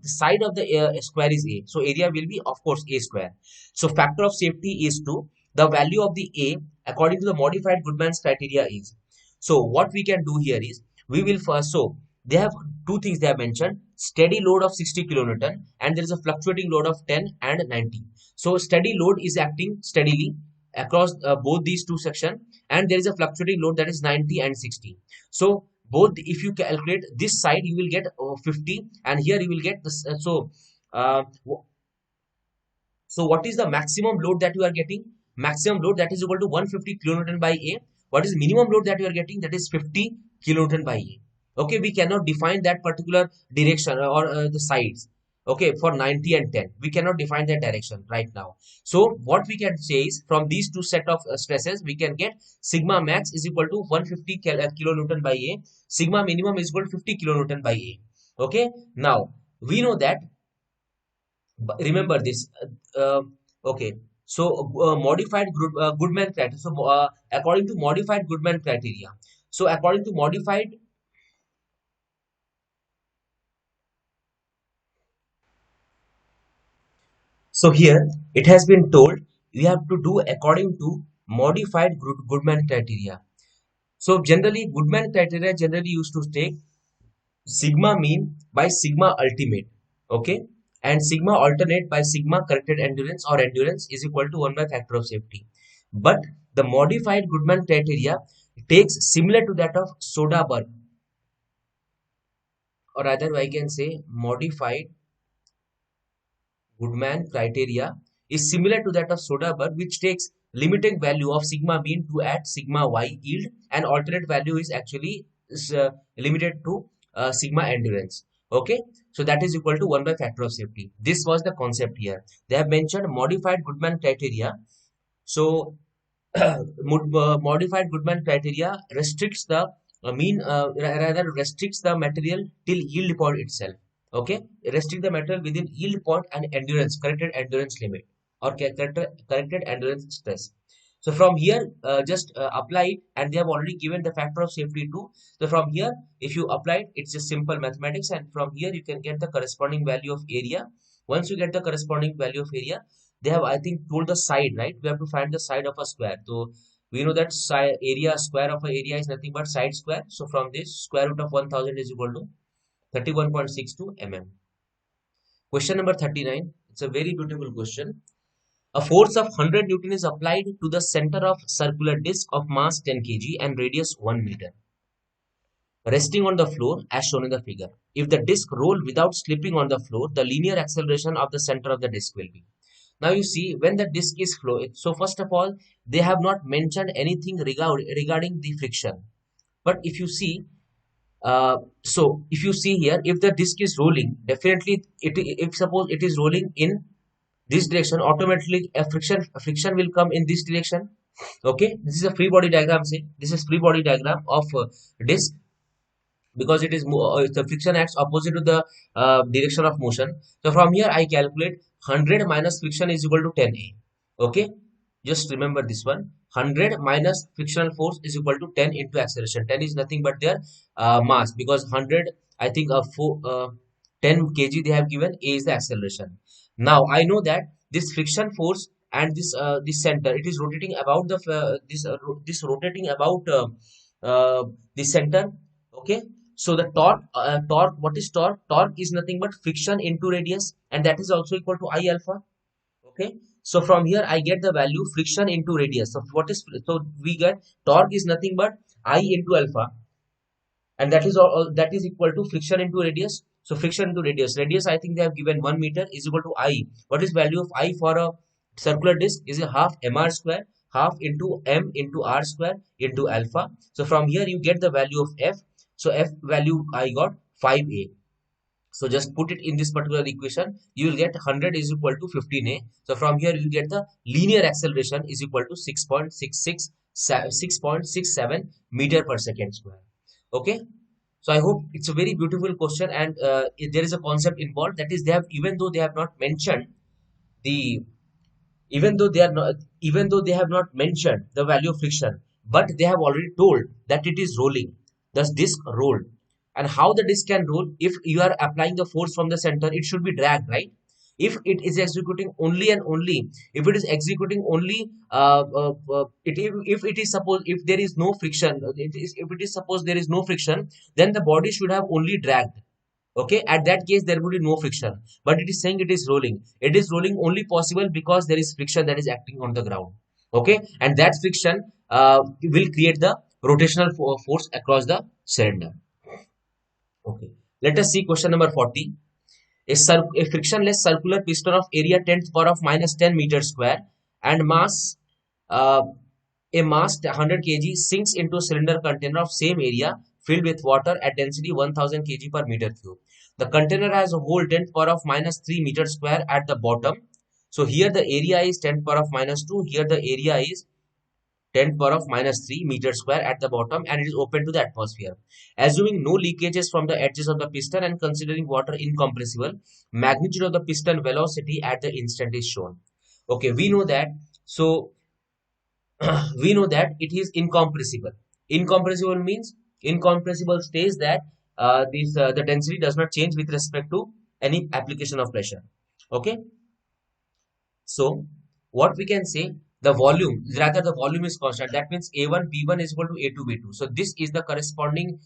side of the square is A. So area will be, of course, A square. So factor of safety is 2. The value of the A according to the modified Goodman's criteria is. So what we can do here is, we will first, so they have two things they have mentioned: steady load of 60 kilonewton and there is a fluctuating load of 10 and 90. So steady load is acting steadily across both these two sections, and there is a fluctuating load that is 90 and 60. So both, if you calculate this side, you will get 50, and here you will get this. So what is the maximum load that you are getting? Maximum load that is equal to 150 kilonewton by A. What is minimum load that you are getting? That is 50 kilonewton by A. Okay, we cannot define that particular direction or the sides. Okay, for 90 and 10, we cannot define that direction right now. So what we can say is, from these two set of stresses, we can get sigma max is equal to 150 kilonewton by A. Sigma minimum is equal to 50 kilonewton by A. Okay, now we know that. Remember this. Okay. So modified Goodman criteria. So according to modified Goodman criteria. So according to modified. So here it has been told you have to do according to modified Goodman criteria. So generally Goodman criteria generally used to take sigma mean by sigma ultimate. Okay. And sigma alternate by sigma corrected endurance, or endurance is equal to 1 by factor of safety. But the modified Goodman criteria takes similar to that of Soderberg, or rather I can say modified Goodman criteria is similar to that of Soderberg, which takes limiting value of sigma mean to at sigma y yield, and alternate value is actually limited to sigma endurance. Okay, so that is equal to 1 by factor of safety. This was the concept here. They have mentioned modified Goodman criteria. So modified Goodman criteria restricts the rather restricts the material till yield point itself. Okay, restrict the material within yield point and endurance, corrected endurance limit, or corrected endurance stress. So from here, just apply it, and they have already given the factor of safety too. So from here, if you apply it, it's just simple mathematics, and from here you can get the corresponding value of area. Once you get the corresponding value of area, they have, I think, told the side, right? We have to find the side of a square. So we know that square of an area is nothing but side square. So from this, square root of 1000 is equal to 31.62 mm. Question number 39. It's a very beautiful question. A force of 100 Newton is applied to the center of circular disc of mass 10 kg and radius 1 meter, resting on the floor as shown in the figure. If the disc roll without slipping on the floor, the linear acceleration of the center of the disc will be. Now you see, when the disc is flowing, so first of all, they have not mentioned anything regarding the friction. But if you see, so if you see here, if the disc is rolling, definitely if suppose it is rolling in this direction, automatically a friction will come in this direction. Okay, this is a free body diagram. Say this is free body diagram of disc, because it is the friction acts opposite to the direction of motion. So from here I calculate 100 minus friction is equal to 10a. Okay, just remember this one. 100 minus frictional force is equal to 10 into acceleration. 10 is nothing but their mass, because 100, I think 10 kg they have given. A is the acceleration. Now I know that this friction force and this center, it is rotating about the this rotating about the center. Okay, so the torque, what is torque? Torque is nothing but friction into radius, and that is also equal to I alpha. Okay, so from here I get the value friction into radius. So what is, so we get torque is nothing but I into alpha, and that is all, that is equal to friction into radius. So friction into radius, I think they have given 1 meter is equal to I. What is value of I for a circular disc? Is a half mr square, half into m into r square into alpha. So from here you get the value of f. So f value I got 5a. So just put it in this particular equation. You will get 100 is equal to 15a. So from here you get the linear acceleration is equal to 6.67 meter per second square. Okay. So I hope it's a very beautiful question, and there is a concept involved, that is, they have, even though they have not mentioned the even though they have not mentioned the value of friction, but they have already told that it is rolling. Thus disc rolled. And how the disc can roll? If you are applying the force from the center, it should be dragged, right? If it is executing only and only, if it is executing only if it is suppose, if there is no friction, if it is suppose there is no friction, then the body should have only dragged. Okay, at that case there would be no friction, but it is saying it is rolling. It is rolling only possible because there is friction that is acting on the ground. Okay, and that friction will create the rotational force across the cylinder. Okay, let us see question number 40. A frictionless circular piston of area 10 to the power of minus 10 meters square and mass uh, a mass 100 kg sinks into a cylinder container of same area filled with water at density 1000 kg per meter cube. The container has a hole 10 to the power of minus 3 meters square at the bottom. So here the area is 10 to the power of minus 2. Here the area is 10 to the power of minus 3 meters square at the bottom, and it is open to the atmosphere. Assuming no leakages from the edges of the piston and considering water incompressible, magnitude of the piston velocity at the instant is shown. Okay, we know that. So we know that it is incompressible. Incompressible means, incompressible states that the density does not change with respect to any application of pressure. Okay, so what we can say, the volume, rather the volume is constant. That means A1 B1 is equal to A2 B2. So this is the corresponding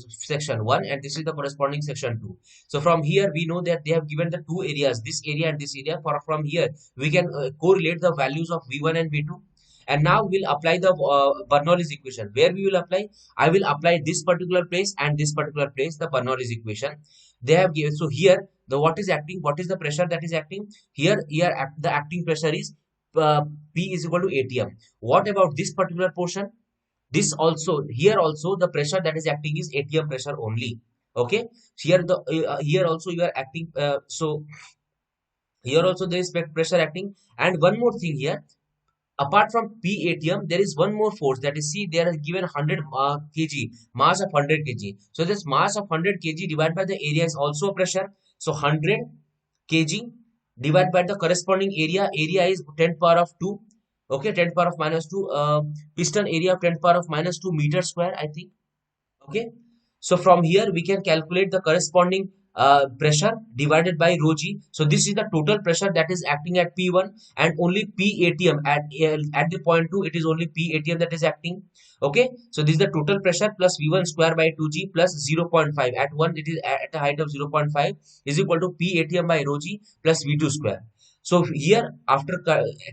section 1, and this is the corresponding section 2. So from here we know that they have given the two areas, this area and this area. From here we can correlate the values of V1 and V2. And now we'll apply the Bernoulli's equation. Where we will apply? I will apply this particular place and this particular place, the Bernoulli's equation. They have given, so here the what is acting, what is the pressure that is acting? Here the acting pressure is P is equal to ATM. What about this particular portion? This also, here also the pressure that is acting is ATM pressure only. Okay, here the here also you are acting, so here also there is pressure acting. And one more thing here, apart from PATM, there is one more force, that is, see, they are given 100 kg, mass of 100 kg. So this mass of 100 kg divided by the area is also a pressure. So 100 kg divided by the corresponding area. Area is 10 power of 2. Okay, 10 power of minus 2. Piston area of 10 power of minus 2 meter square, I think. Okay, so from here we can calculate the corresponding pressure divided by rho g. So this is the total pressure that is acting at P1, and only PATM at the point 2, it is only PATM that is acting. Okay, so this is the total pressure plus V1 square by 2g plus 0.5. At 1 it is at a height of 0.5 is equal to PATM by rho g plus V2 square. So here, after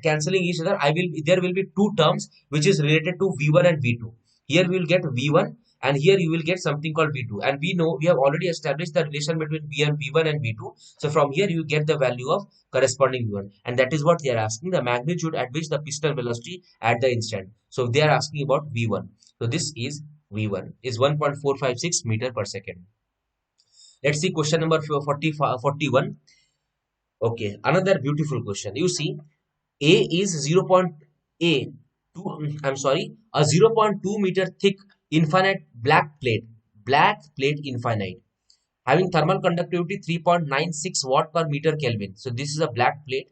cancelling each other, there will be two terms which is related to V1 and V2. Here we will get V1, and here you will get something called V2, and we know we have already established the relation between V1 and V2. So from here you get the value of corresponding V1, and that is what they are asking, the magnitude at which the piston velocity at the instant. So they are asking about V1. So this is V1 is 1.456 meter per second. Let's see question number 41. Okay, another beautiful question. You see, A is 0.2 meter thick infinite black plate infinite, having thermal conductivity 3.96 watt per meter Kelvin. So this is a black plate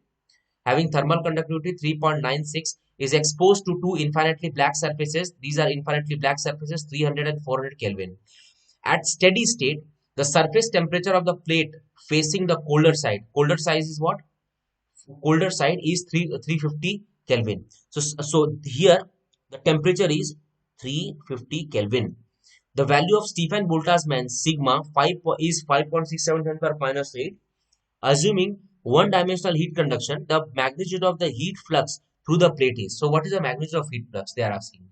having thermal conductivity 3.96, is exposed to two infinitely black surfaces. These are infinitely black surfaces, 300 and 400 Kelvin. At steady state, the surface temperature of the plate facing the colder side is what? Colder side is 350 Kelvin. So here the temperature is 350 Kelvin. The value of Stefan Boltzmann sigma 5 is 5.67 10 power minus 8. Assuming one-dimensional heat conduction, the magnitude of the heat flux through the plate is. So what is the magnitude of heat flux? They are asking.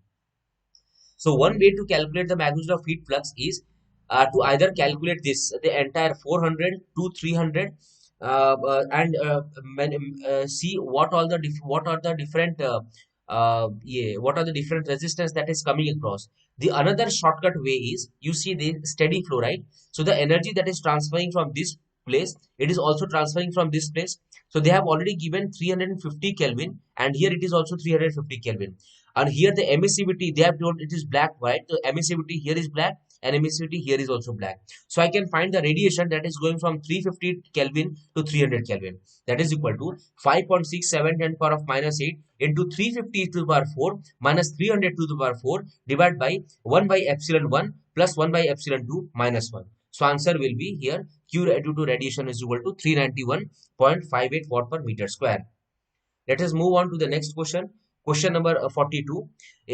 So one way to calculate the magnitude of heat flux is to either calculate this, the entire 400 to 300, and see what are the different resistance that is coming across. The another shortcut way is, you see the steady flow, right? So the energy that is transferring from this place, it is also transferring from this place. So they have already given 350 Kelvin, and here it is also 350 Kelvin. And here the emissivity, they have told it is black, right? The emissivity here is black, and emissivity here is also black. So I can find the radiation that is going from 350 Kelvin to 300 Kelvin. That is equal to 5.67 10 power of minus 8 into 350 to the power 4 minus 300 to the power 4 divided by 1 by epsilon 1 plus 1 by epsilon 2 minus 1. So answer will be here, Q due to radiation is equal to 391.58 watt per meter square. Let us move on to the next question. Question number 42.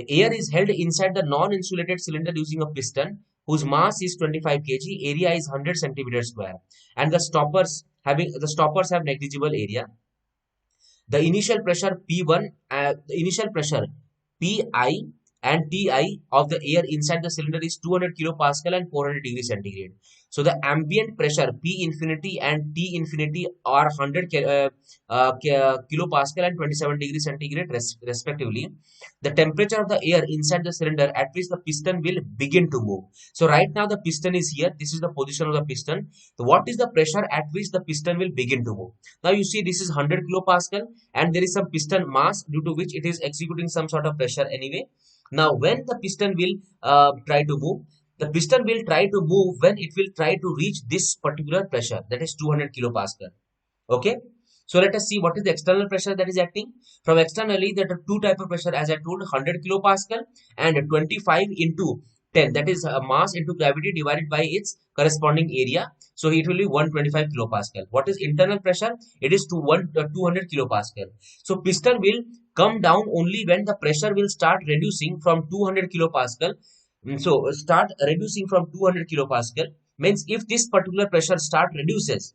Air is held inside the non-insulated cylinder using a piston whose mass is 25 kg, area is 100 centimeters square, and the stoppers have negligible area. The initial pressure P1, the initial pressure Pi and Ti of the air inside the cylinder is 200 kilopascal and 400 degree centigrade. So the ambient pressure P infinity and T infinity are 100 kilopascal and 27 degree centigrade respectively. The temperature of the air inside the cylinder at which the piston will begin to move. So right now the piston is here. This is the position of the piston. So what is the pressure at which the piston will begin to move? Now you see this is 100 kilopascal, and there is some piston mass due to which it is executing some sort of pressure anyway. Now when the piston will try to move, the piston will try to move when it will try to reach this particular pressure, that is 200 kilopascal. Okay, so let us see what is the external pressure that is acting. From externally, there are two type of pressure, as I told, 100 kilopascal and 25 into 10, that is mass into gravity divided by its corresponding area. So it will be 125 kilopascal. What is internal pressure? It is 200 kilopascal. So piston will come down only when the pressure will start reducing from 200 kilopascal. So start reducing from 200 kilopascal means if this particular pressure reduces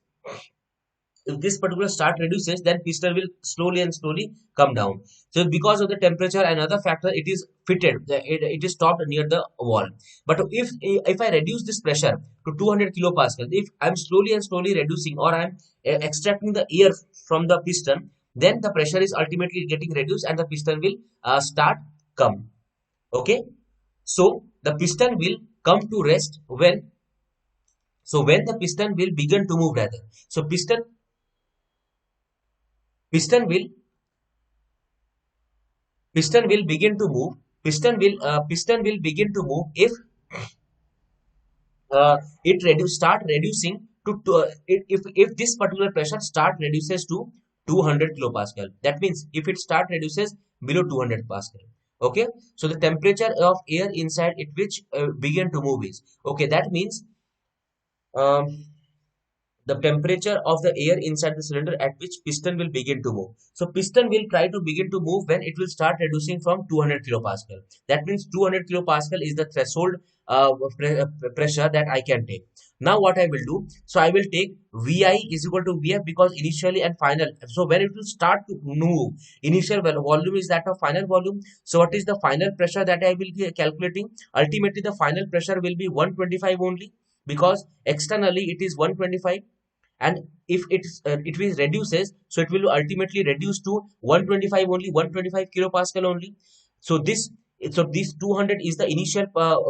if this particular start reduces, then piston will slowly and slowly come down. So because of the temperature and other factor, it is fitted, it is stopped near the wall. But if I reduce this pressure to 200 kilopascal, if I'm slowly and slowly reducing, or I'm extracting the air from the piston, then the pressure is ultimately getting reduced and the piston will start come. Okay, so the piston will come to rest when, so when the piston will begin to move rather. So piston will begin to move. Piston will begin to move if start reducing if this particular pressure start reduces to 200 kilopascal. That means if it start reduces below 200 pascal. Okay, so the temperature of air inside it which begin to move is, okay, that means um, the temperature of the air inside the cylinder at which piston will begin to move. So piston will try to begin to move when it will start reducing from 200 kilopascal. That means 200 kilopascal is the threshold pressure that I can take. Now what I will do, so I will take Vi is equal to Vf, because initially and final, so when it will start to move, initial volume is that of final volume. So what is the final pressure that I will be calculating? Ultimately the final pressure will be 125 only, because externally it is 125, and if it will reduces, so it will ultimately reduce to 125 only, 125 kilopascal only. So this 200 is the initial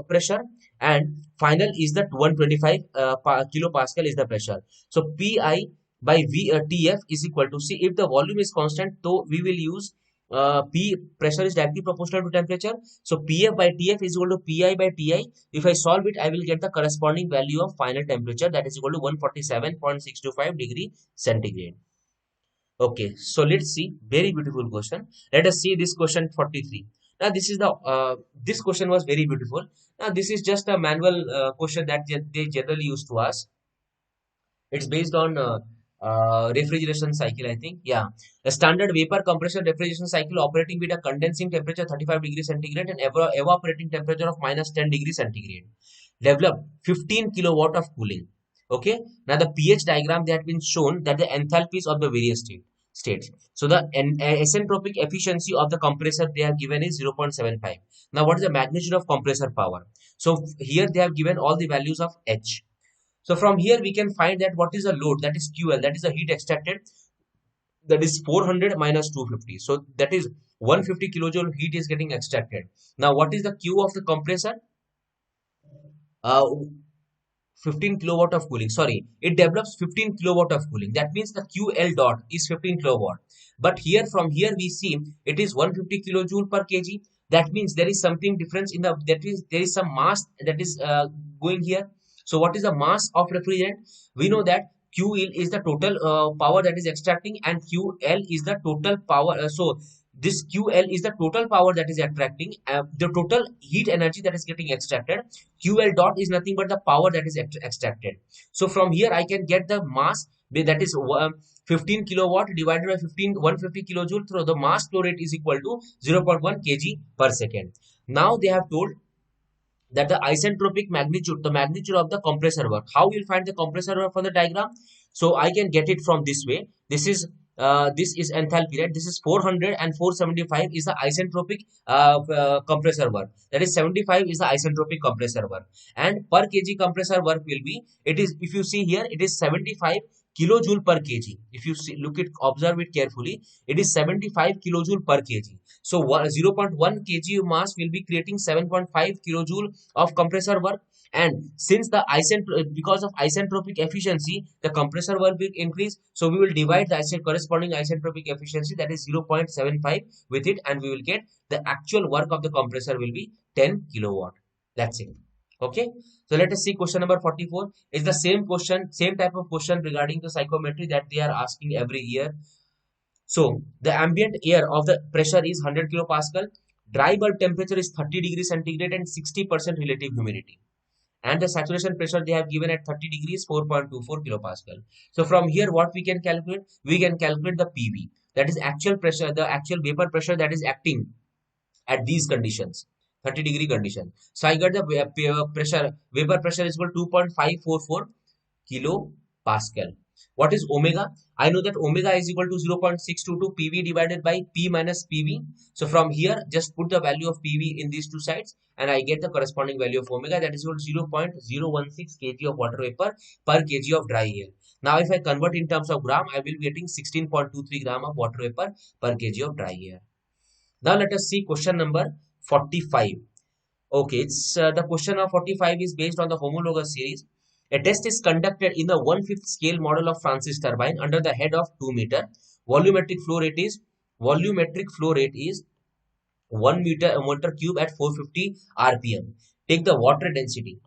pressure, and final is that 125 kilopascal is the pressure. So Pi by Tf is equal to, see, if the volume is constant, so we will use P, pressure is directly proportional to temperature. So Pf by Tf is equal to Pi by Ti. If I solve it, I will get the corresponding value of final temperature, that is equal to 147.625 degree centigrade. Okay, so let's see, very beautiful question. Let us see this question 43. Now this is the this question was very beautiful. Now this is just a manual question that they generally used to ask. It's based on refrigeration cycle, I think. Yeah. A standard vapor compression refrigeration cycle operating with a condensing temperature 35 degrees centigrade and evaporating temperature of minus 10 degrees centigrade. Develop 15 kilowatt of cooling. Okay. Now the pH diagram, they have been shown that the enthalpies of the various states. So the isentropic efficiency of the compressor they have given is 0.75. Now what is the magnitude of compressor power? So here they have given all the values of H. So from here we can find that what is the load, that is QL, that is the heat extracted, that is 400 minus 250. So that is 150 kilojoule heat is getting extracted. Now what is the Q of the compressor? 15 kilowatt of cooling. Sorry, it develops 15 kilowatt of cooling. That means the QL dot is 15 kilowatt. But here from here we see it is 150 kilojoule per kg. That means there is something difference in the, that is there is some mass that is going here. So what is the mass of refrigerant? We know that QL is the total power that is extracting, and QL is the total power. So this QL is the total power that is attracting, the total heat energy that is getting extracted. QL dot is nothing but the power that is extracted. So from here I can get the mass, that is 15 kilowatt divided by 150 kilojoule, through the mass flow rate is equal to 0.1 kg per second. Now they have told that the isentropic magnitude, the magnitude of the compressor work. How you will find the compressor work from the diagram? So I can get it from this way. This is enthalpy, right? This is 400 and 475 is the isentropic compressor work. That is 75 is the isentropic compressor work, and per kg compressor work will be, it is, if you see here, it is 75 kilojoule per kg. If you see, look it, observe it carefully, it is 75 kilojoule per kg. So 0.1 kg mass will be creating 7.5 kilojoule of compressor work. And since the because of isentropic efficiency, the compressor work will increase. So we will divide the corresponding isentropic efficiency, that is 0.75 with it, and we will get the actual work of the compressor will be 10 kilowatt. That's it. Okay. So let us see question number 44. Is the same question, same type of question regarding the psychometry that they are asking every year. So the ambient air of the pressure is 100 kilopascal. Dry bulb temperature is 30 degrees centigrade and 60% relative humidity. And the saturation pressure they have given at 30 degrees, 4.24 kilopascal. So from here what we can calculate? We can calculate the PV. That is actual pressure, the actual vapor pressure that is acting at these conditions. 30 degree condition. So I got the vapor pressure is equal to 2.544 kilopascal. What is omega? I know that omega is equal to 0.622 PV divided by P minus PV. So from here, just put the value of PV in these two sides and I get the corresponding value of omega, that is equal to 0.016 kg of water vapor per kg of dry air. Now if I convert in terms of gram, I will be getting 16.23 gram of water vapor per kg of dry air. Now let us see question number 45. Okay, it's the question of 45 is based on the homologous series. A test is conducted in the 1/5 scale model of Francis turbine under the head of 2 meter. Volumetric flow rate is 1 meter cube at 450 rpm. Take the water density.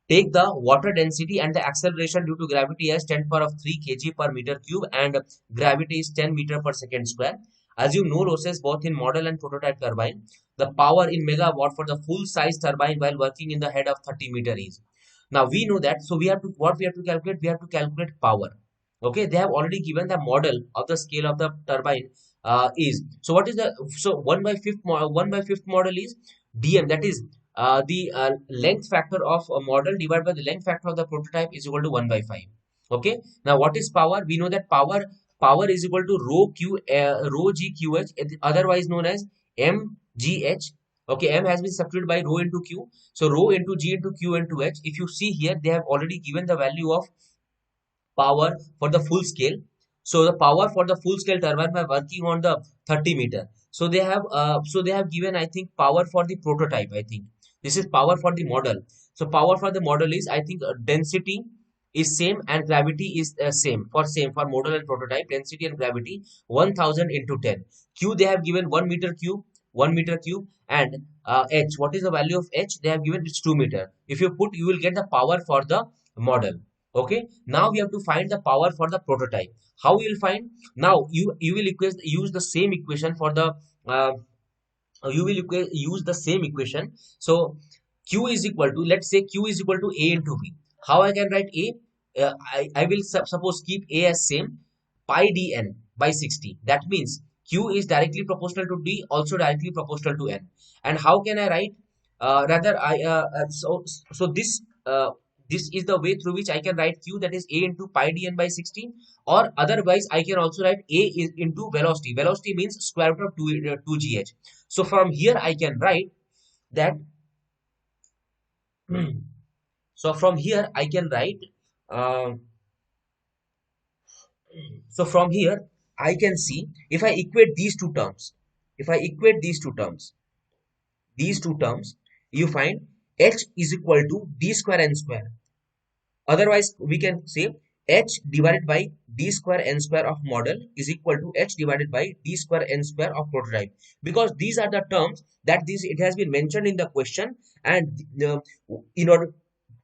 Take the water density and the acceleration due to gravity as 10 power of 3 kg per meter cube and gravity is 10 meter per second square. Assume no losses both in model and prototype turbine. The power in megawatt for the full size turbine while working in the head of 30 meter is. Now we know that, so we have to, what we have to calculate? We have to calculate power. Okay, they have already given the model of the scale of the turbine is. So what is the, so 1/5 model is dm, that is the length factor of a model divided by the length factor of the prototype is equal to 1/5. Okay, now what is power? We know that power is equal to rho g qh, otherwise known as mgh. Okay, m has been substituted by rho into q, so rho into g into q into h. If you see here, they have already given the value of power for the full scale. So the power for the full scale turbine by working on the 30 meter. So they have given, I think, power for the prototype. I think this is power for the model. So power for the model is, I think, density is same and gravity is same for model and prototype. Density and gravity 1000 into 10. Q they have given 1 meter cube, and h. What is the value of h? They have given it's 2 meter. If you put, you will get the power for the model. Okay, now we have to find the power for the prototype. How we will find? Now you will use the same equation for the use the same equation. So q is equal to, let's say q is equal to a into v. How I can write a? I will suppose keep a as same, pi dn by 60. That means q is directly proportional to d, also directly proportional to n. And how can I write? This is the way through which I can write q, that is a into pi dn by 16, or otherwise I can also write a is into velocity. Velocity means square root of 2gh. So from here I can write that so from here I can write so from here I can see, if I equate these two terms, you find h is equal to d square n square. Otherwise, we can say h divided by d square n square of model is equal to h divided by d square n square of prototype, because these are the terms that it has been mentioned in the question. And in order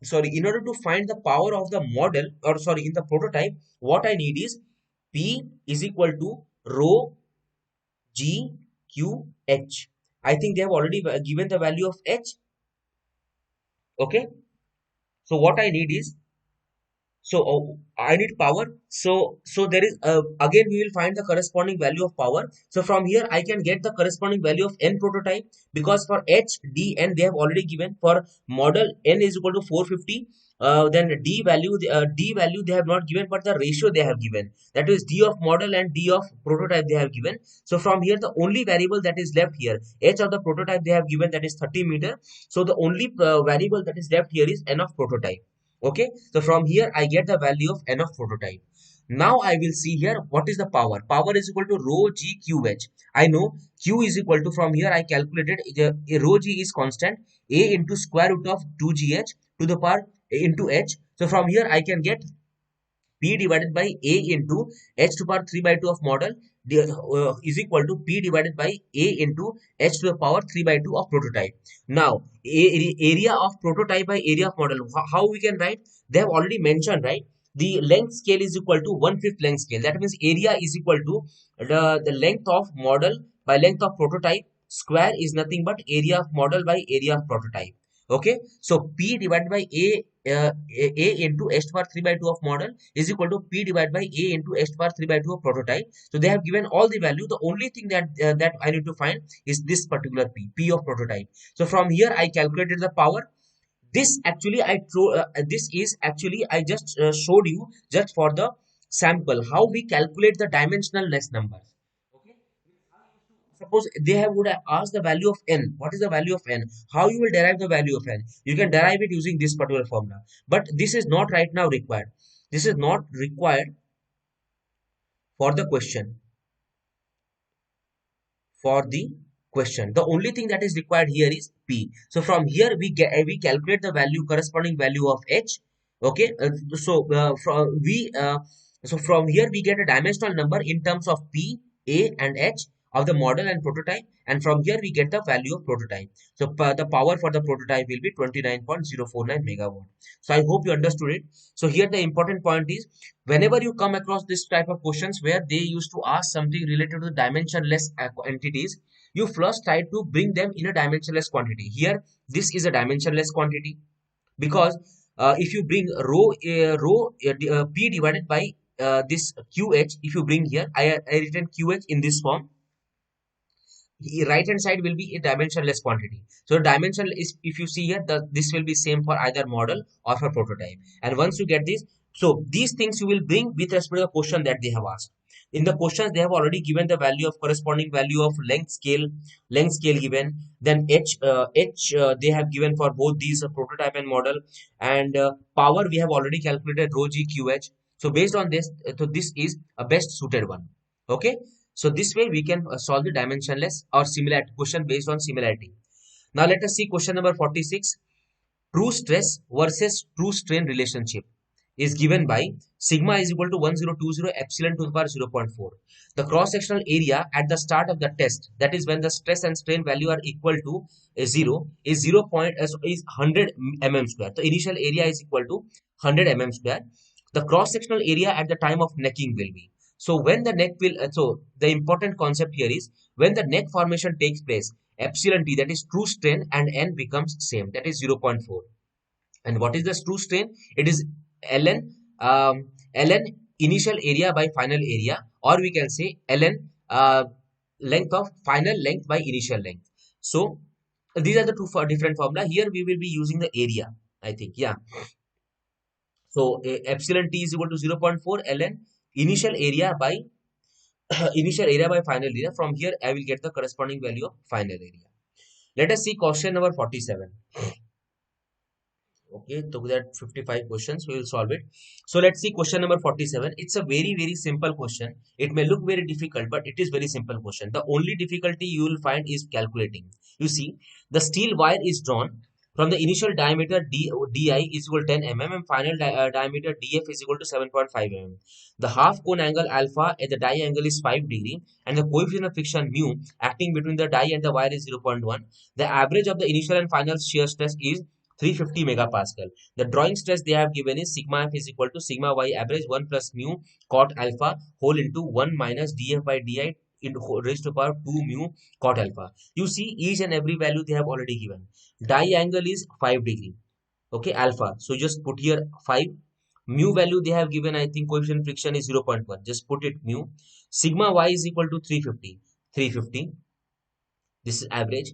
to find the power of the model, or sorry, in the prototype, what I need is P is equal to rho g q h. I think they have already given the value of h. Okay, so what I need is, I need power. So there is again we will find the corresponding value of power. So from here I can get the corresponding value of n prototype, because for h, d, n they have already given. For model, n is equal to 450. Then d value they have not given, but the ratio they have given, that is d of model and d of prototype they have given. So from here the only variable that is left here, h of the prototype they have given, that is 30 meter. So the only variable that is left here is n of prototype. Okay, so from here I get the value of n of prototype. Now I will see here what is the power. Power is equal to rho g qh. I know q is equal to, from here I calculated rho g is constant, a into square root of 2gh to the power into h. So from here I can get P divided by A into h to the power 3 by 2 of model is equal to P divided by A into h to the power 3 by 2 of prototype. Now, area of prototype by area of model. How we can write? They have already mentioned, right? The length scale is equal to 1/5 length scale. That means area is equal to the length of model by length of prototype. Square is nothing but area of model by area of prototype. Okay, so P divided by A into h to the power 3 by 2 of model is equal to P divided by A into h to the power 3 by 2 of prototype. So they have given all the value. The only thing that I need to find is this particular P of prototype. So from here I calculated the power. This actually I just showed you just for the sample, how we calculate the dimensionless numbers. Okay, suppose they would have asked the value of n. What is the value of n? How you will derive the value of n? You can derive it using this particular formula. But this is not right now required. This is not required for the question. The only thing that is required here is p. So from here we calculate the value, corresponding value of h. Okay, from here we get a dimensional number in terms of p, a, and h of the model and prototype, and from here we get the value of prototype. So the power for the prototype will be 29.049 megawatt. So I hope you understood it. So here the important point is, whenever you come across this type of questions where they used to ask something related to the dimensionless entities, you first try to bring them in a dimensionless quantity. Here this is a dimensionless quantity, because if you bring p divided by this qh, if you bring here, I written qh in this form, the right hand side will be a dimensionless quantity. So dimensional is, if you see here, this will be same for either model or for prototype. And once you get this, so these things you will bring with respect to the question that they have asked. In the questions they have already given the value of, corresponding value of length scale given, then h they have given for both these prototype and model, and power we have already calculated, rho g qh. So based on this, so this is a best suited one. Okay, so this way we can solve the dimensionless or similarity question based on similarity. Now let us see question number 46. True stress versus true strain relationship is given by sigma is equal to 1020 epsilon to the power 0.4. The cross-sectional area at the start of the test, that is when the stress and strain value are equal to 0, is 100 mm square. The initial area is equal to 100 mm square. The cross-sectional area at the time of necking will be. So when the neck will, so the important concept here is, when the neck formation takes place, epsilon t, that is true strain, and n becomes same, that is 0.4. And what is the true strain? It is ln ln initial area by final area, or we can say ln length of final length by initial length. So these are the two different formula. Here we will be using the area, I think. Yeah. So epsilon t is equal to 0.4 ln initial area by initial area by final area. From here I will get the corresponding value of final area. Let us see question number 47. Okay, so there are 55 questions, we will solve it. So let's see question number 47. It's a very simple question. It may look very difficult, but it is very simple question. The only difficulty you will find is calculating. You see, the steel wire is drawn from the initial diameter di is equal to 10 mm and final diameter df is equal to 7.5 mm. The half cone angle alpha at the die angle is 5 degree, and the coefficient of friction mu acting between the die and the wire is 0.1. The average of the initial and final shear stress is 350 megapascal. The drawing stress they have given is sigma f is equal to sigma y average 1 plus mu cot alpha whole into 1 minus df by di into raised to power 2 mu cot alpha. You see, each and every value they have already given. Die angle is 5 degree. Okay, alpha. So just put here 5. Mu value they have given, I think coefficient friction is 0.1. Just put it mu. Sigma y is equal to 350. 350. This is average.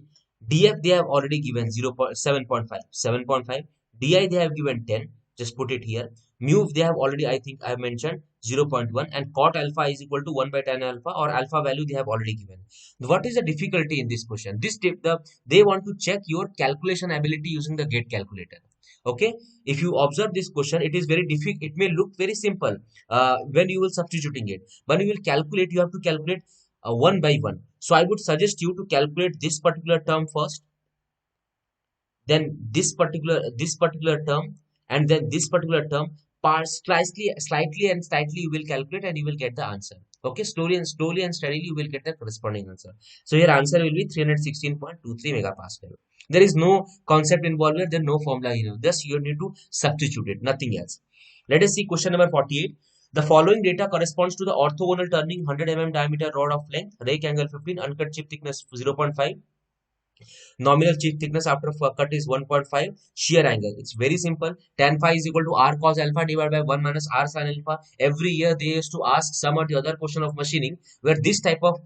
DF they have already given 7.5. 7.5. DI they have given 10. Just put it here. Mu they have already, I think I have mentioned 0.1, and cot alpha is equal to 1 by 10 alpha, or alpha value they have already given. What is the difficulty in this question? This tip, they want to check your calculation ability using the gate calculator. Okay, if you observe this question, it is very difficult. It may look very simple when you will substituting it, but you will calculate, you have to calculate one by one. So I would suggest you to calculate this particular term first, then this particular term, and then this particular term. Slightly and slightly you will calculate, and you will get the answer. Okay, slowly and steadily you will get the corresponding answer. So your answer will be 316.23 megapascal. There is no concept involved here, there is no formula, just you need to substitute it, nothing else. Let us see question number 48. The following data corresponds to the orthogonal turning 100 mm diameter rod of length, rake angle 15, uncut chip thickness 0.5. Nominal chip thickness after cut is 1.5. Shear angle, it's very simple. Tan phi is equal to r cos alpha divided by 1 minus r sin alpha. Every year they used to ask some or the other question of machining where this type of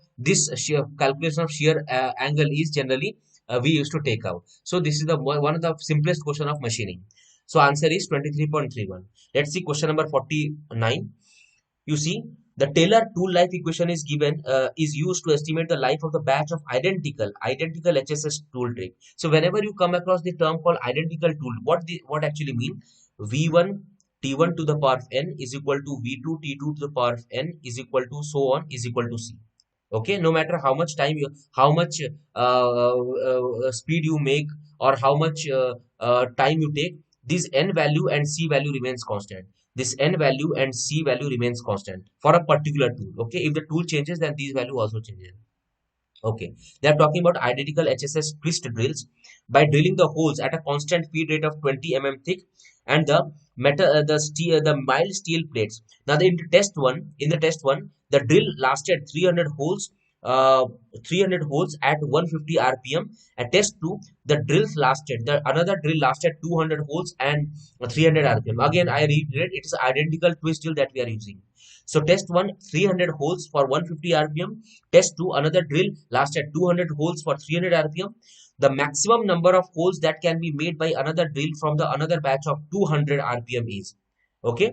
shear calculation of shear angle is generally we used to take out. So this is the one of the simplest question of machining. So answer is 23.31. Let's see question number 49. You see, the Taylor tool life equation is given, is used to estimate the life of the batch of identical HSS tool trick. So whenever you come across the term called identical tool, what actually mean? V1 T1 to the power of n is equal to V2 T2 to the power of n is equal to so on is equal to C. Okay, no matter how much time you, how much speed you make, or how much time you take, this n value and C value remains constant. This n value and C value remains constant for a particular tool. Okay, if the tool changes, then these value also changes. Okay, they are talking about identical HSS twist drills. By drilling the holes at a constant feed rate of 20 thick, and the mild steel plates. Now, in the test one, the drill lasted 300 holes, 300 holes at 150 RPM. At test two, another drill lasted 200 holes and 300 RPM. Again, I reiterate, it is identical twist drill that we are using. So test 1, 300 holes for 150 RPM. Test 2, another drill lasted 200 holes for 300 RPM. The maximum number of holes that can be made by another drill from the another batch of 200 RPM is. Okay.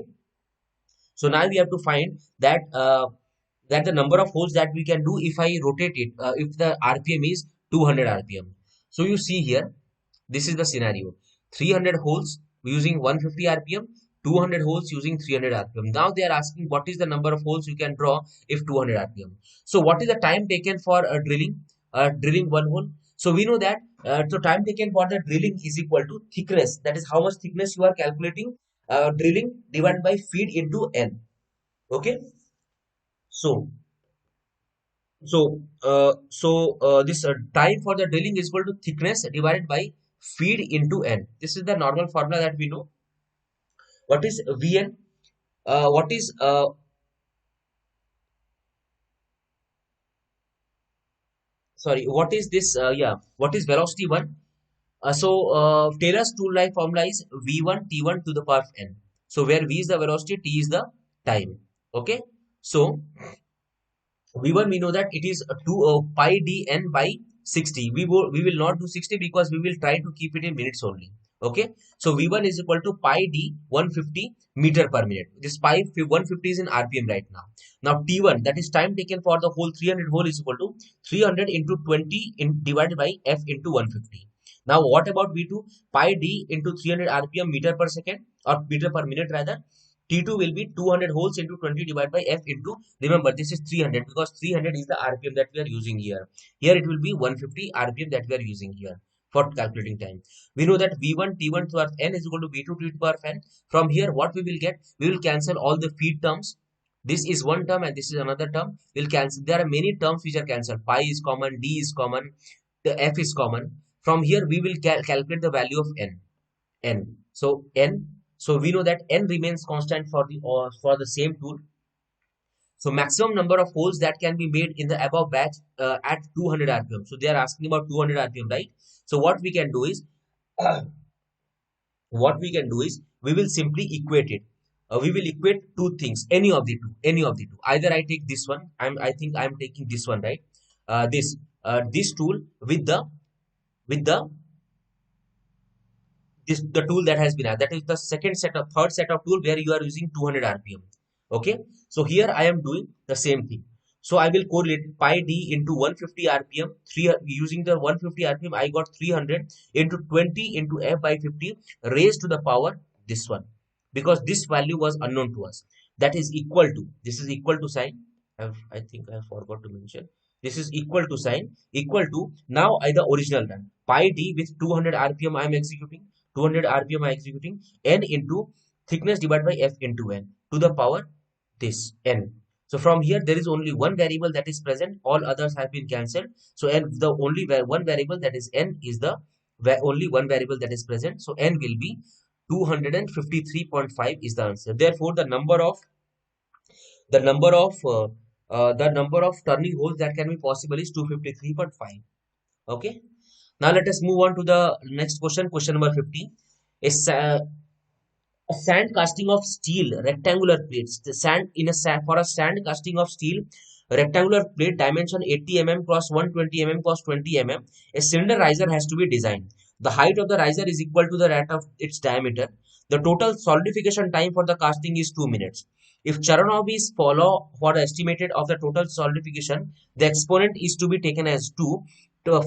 So now we have to find that the number of holes that we can do if I rotate it, if the RPM is 200 RPM. So you see here, this is the scenario. 300 holes using 150 RPM, 200 holes using 300 RPM. Now they are asking what is the number of holes you can draw if 200 RPM. So what is the time taken for drilling one hole? So we know that so time taken for the drilling is equal to thickness. That is how much thickness you are calculating, drilling divided by feed into n. Okay. So this time for the drilling is equal to thickness divided by feed into n. This is the normal formula that we know. What is Vn? What is what is this? What is velocity 1? Taylor's tool life formula is V1 T1 to the power of n. So where V is the velocity, T is the time. Okay. So V1 we know that it is 2 pi dn by 60. We will not do 60 because we will try to keep it in minutes only. Okay. So V1 is equal to pi d 150 meter per minute. This pi 150 is in RPM right now. Now T1, that is time taken for the whole 300 hole, is equal to 300 into 20 divided by F into 150. Now what about V2? Pi d into 300 RPM meter per second, or meter per minute rather. T2 will be 200 holes into 20 divided by F into, remember this is 300 because 300 is the RPM that we are using here. Here it will be 150 RPM that we are using here for calculating time. We know that V1 T1 to our n is equal to V2 T2 power n. From here what we will get? We will cancel all the feed terms. This is one term and this is another term. We'll cancel. There are many terms which are cancelled. Pi is common, D is common, the F is common. From here we will calculate the value of n. So n. So we know that n remains constant for the same tool. So maximum number of holes that can be made in the above batch at 200 RPM. So they are asking about 200 RPM, right? So what we can do is we will simply equate it. We will equate two things, any of the two. Either I take this one. I think I'm taking this one, right? This tool with the tool that has been added. That is the third set of tool where you are using 200 RPM. Okay. So here I am doing the same thing. So I will correlate pi d into 150 RPM. Using the 150 RPM, I got 300 into 20 into F by 50 raised to the power this one, because this value was unknown to us. That is equal to, this is equal to sign. I think I forgot to mention. This is equal to sign, equal to, now the original run. Pi d with 200 RPM I am executing. 200 RPM I executing, n into thickness divided by F into n to the power this n. So from here there is only one variable that is present, all others have been cancelled. So n, the only one variable that is n is the only one variable that is present. So n will be 253.5 is the answer. Therefore the number of turning holes that can be possible is 253.5. Okay. Now let us move on to the next question, question number 50. A sand casting of steel rectangular plates. For a sand casting of steel rectangular plate, dimension 80 mm cross 120 mm cross 20 mm, a cylinder riser has to be designed. The height of the riser is equal to the rate of its diameter. The total solidification time for the casting is 2 minutes. If Charanov is follow for the estimated of the total solidification, the exponent is to be taken as 2.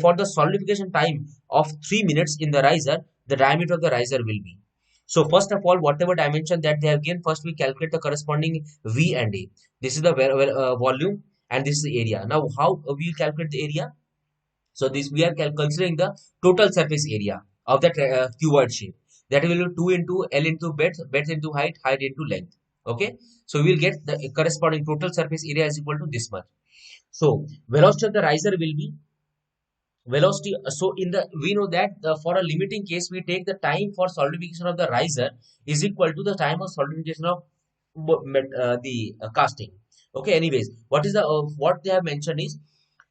For the solidification time of 3 minutes in the riser, the diameter of the riser will be. So first of all, whatever dimension that they have given, first we calculate the corresponding V and A. This is the volume and this is the area. Now how we calculate the area? So this we are considering the total surface area of that cuboid shape. That will be 2 into L into breadth into height, height into length. Okay. So we will get the corresponding total surface area is equal to this much. So velocity of the riser will be velocity. So in the we know that for a limiting case we take the time for solidification of the riser is equal to the time of solidification of the casting. Okay. Anyways, what is the what they have mentioned is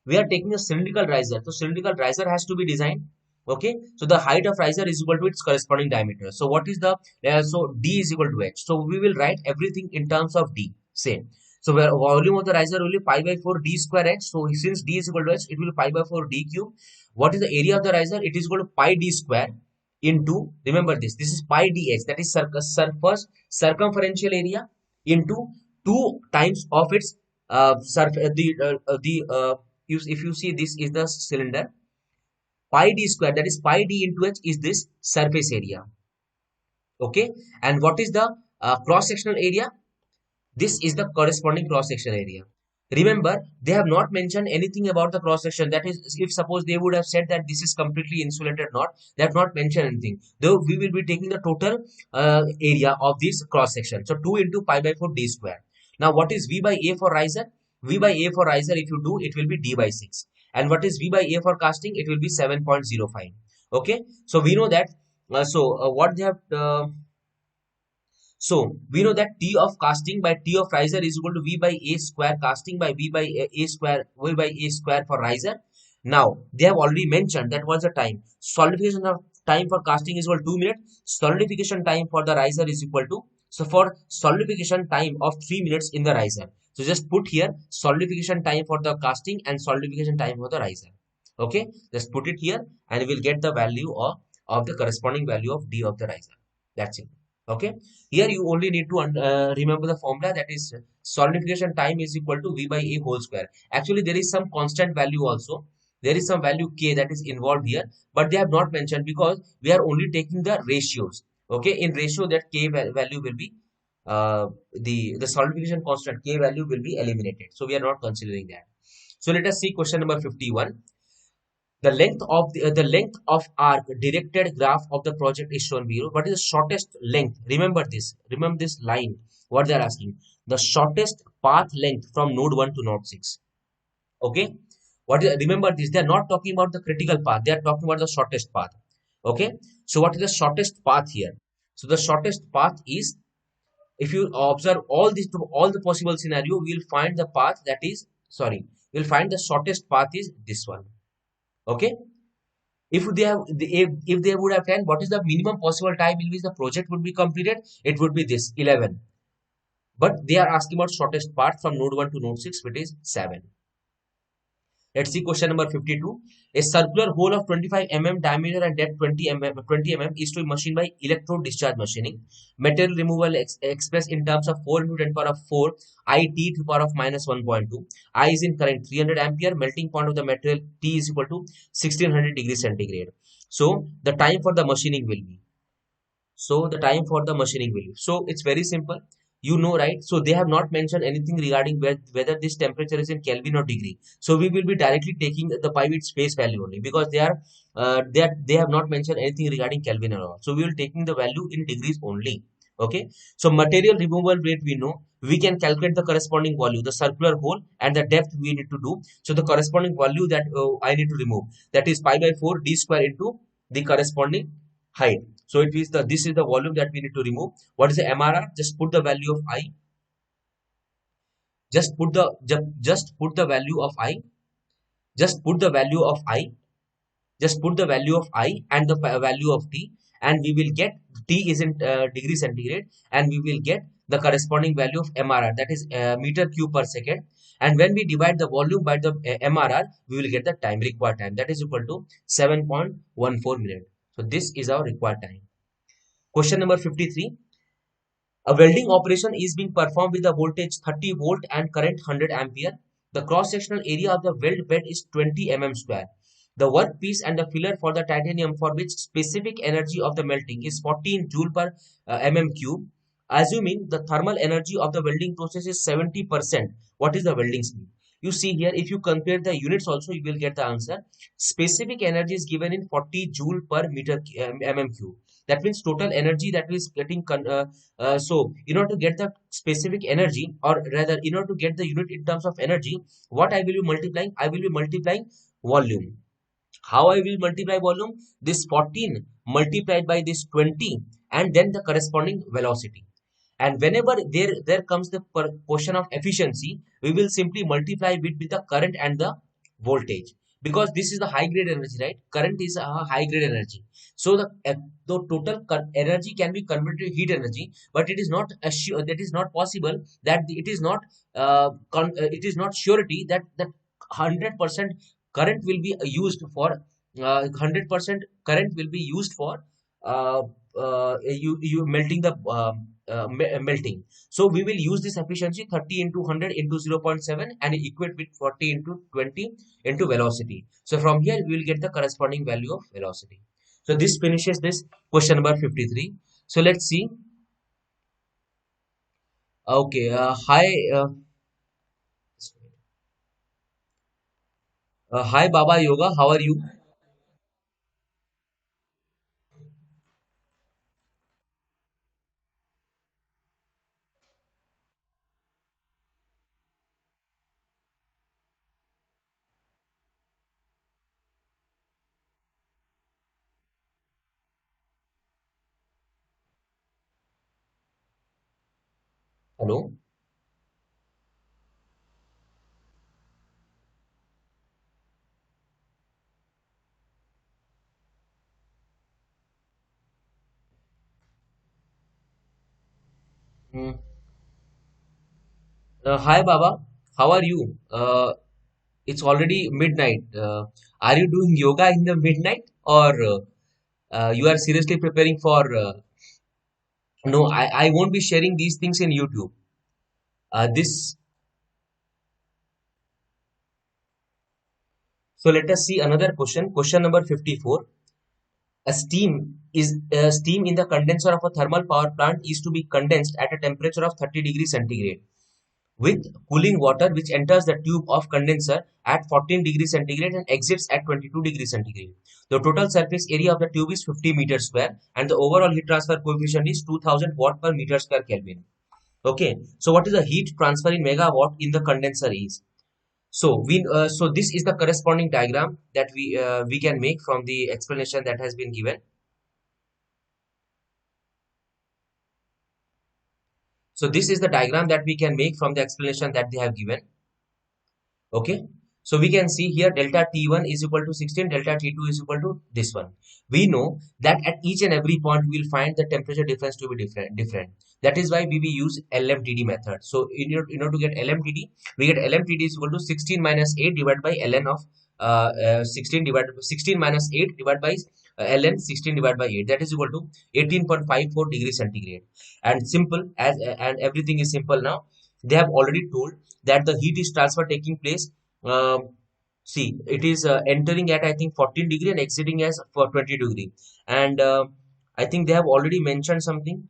we are taking a cylindrical riser. So cylindrical riser has to be designed. Okay. So the height of riser is equal to its corresponding diameter. So what is the so D is equal to H. So we will write everything in terms of D. Same. So where volume of the riser will be pi by 4 D square H. So since D is equal to H, it will be pi by 4 D cube. What is the area of the riser? It is equal to pi D square into, remember this is pi dh, that is surface circumferential area into 2 times of its surface if you see this is the cylinder, pi d square, that is pi d into h is this surface area. Okay. And what is the cross sectional area? This is the corresponding cross sectional area. Remember, they have not mentioned anything about the cross section. That is, if suppose they would have said that this is completely insulated, not, they have not mentioned anything. Though we will be taking the total area of this cross section. So 2 into pi by 4 d square. Now what is V by A for riser? V by A for riser, if you do, it will be D by 6. And what is V by A for casting? It will be 7.05. Okay. So we know that. What they have. So we know that T of casting by T of riser is equal to V by A square casting by V by A square for riser. Now they have already mentioned that was the time. Solidification of time for casting is equal to 2 minutes. Solidification time for the riser is equal to, so for solidification time of 3 minutes in the riser. So just put here solidification time for the casting and solidification time for the riser. Okay, just put it here and we'll get the value of the corresponding value of D of the riser. That's it. Okay. Here you only need to remember the formula, that is solidification time is equal to V by A whole square. Actually, there is some constant value also. There is some value K that is involved here, but they have not mentioned because we are only taking the ratios. Okay. In ratio, that K value will be the solidification constant K value will be eliminated. So we are not considering that. So let us see question number 51. The length of arc directed graph of the project is shown below. What is the shortest length? Remember this. Remember this line. What they are asking. The shortest path length from node 1 to node 6. Okay. Remember this. They are not talking about the critical path. They are talking about the shortest path. Okay. So what is the shortest path here? So the shortest path is, if you observe all the possible scenario, we will find the path that is, we'll find the shortest path is this one. Okay. If they would have done what is the minimum possible time in which the project would be completed, it would be this 11. But they are asking about shortest path from node 1 to node 6, which is 7. Let's see question number 52. A circular hole of 25 mm diameter and depth 20 mm is to be machined by electrode discharge machining. Material removal expressed in terms of 4 into 10 power of 4 I T to power of minus 1.2. I is in current 300 ampere. Melting point of the material T is equal to 1600 degrees centigrade. So the time for the machining will be. So it's very simple. You know, right? So they have not mentioned anything regarding whether this temperature is in Kelvin or degree. So we will be directly taking the pi with space value only, because they have not mentioned anything regarding Kelvin at all. So we will taking the value in degrees only. Okay. So material removal rate, we know, we can calculate the corresponding value, the circular hole and the depth we need to do. So the corresponding value that I need to remove, that is pi by 4 d square into the corresponding height. So this is the volume that we need to remove. What is the MRR? Just put the value of I. Just put the value of I. Just put the value of I. Just put the value of I and the value of T, and we will get T is in degree centigrade, and we will get the corresponding value of MRR, that is meter cube per second. And when we divide the volume by the MRR, we will get the required time, that is equal to 7.14 minutes. So this is our required time. Question number 53. A welding operation is being performed with a voltage 30 volt and current 100 ampere. The cross-sectional area of the weld bed is 20 mm square. The workpiece and the filler for the titanium, for which specific energy of the melting is 14 joule per mm cube. Assuming the thermal energy of the welding process is 70%, what is the welding speed? You see here, if you compare the units also, you will get the answer. Specific energy is given in 40 joule per meter mm cube. That means total energy that is getting so in order to get the specific energy, or rather in order to get the unit in terms of energy, what I will be multiplying? I will be multiplying volume. How I will multiply volume? This 14 multiplied by this 20 and then the corresponding velocity. And whenever there comes the portion of efficiency, we will simply multiply it with the current and the voltage, because this is the high grade energy, right? Current is a high grade energy. So the total energy can be converted to heat energy, but it is not assure, that is not possible, that it is not surety that 100% current will be used for 100% current will be used for uh, you melting the melting. So we will use this efficiency 30 into 100 into 0.7 and equate with 40 into 20 into velocity. So from here we will get the corresponding value of velocity. So this finishes this question number 53. So let's see. Okay, hi Baba Yoga, how are you? Hello. Hmm. Hi Baba, how are you? It's already midnight. Are you doing yoga in the midnight, or you are seriously preparing for? No, I won't be sharing these things in YouTube. This. So let us see another question. Question number 54. Steam in the condenser of a thermal power plant is to be condensed at a temperature of 30 degrees centigrade with cooling water, which enters the tube of condenser at 14 degrees centigrade and exits at 22 degrees centigrade. The total surface area of the tube is 50 meters square and the overall heat transfer coefficient is 2000 watt per meter square Kelvin. Okay, so what is the heat transfer in megawatt in the condenser is? So this is the corresponding diagram that we can make from the explanation that has been given. So this is the diagram that we can make from the explanation that they have given. Okay, so we can see here delta T1 is equal to 16, delta T2 is equal to this one. We know that at each and every point we will find the temperature difference to be different. That is why we will use LMTD method. So in order to get LMTD, we get LMTD is equal to 16 minus 8 divided by ln of 16 minus 8 divided by ln 16 divided by 8, that is equal to 18.54 degrees centigrade. And simple as and everything is simple now. They have already told that the heat is transfer taking place. See, it is entering at I think 14 degree and exiting as for 20 degree. And I think they have already mentioned something.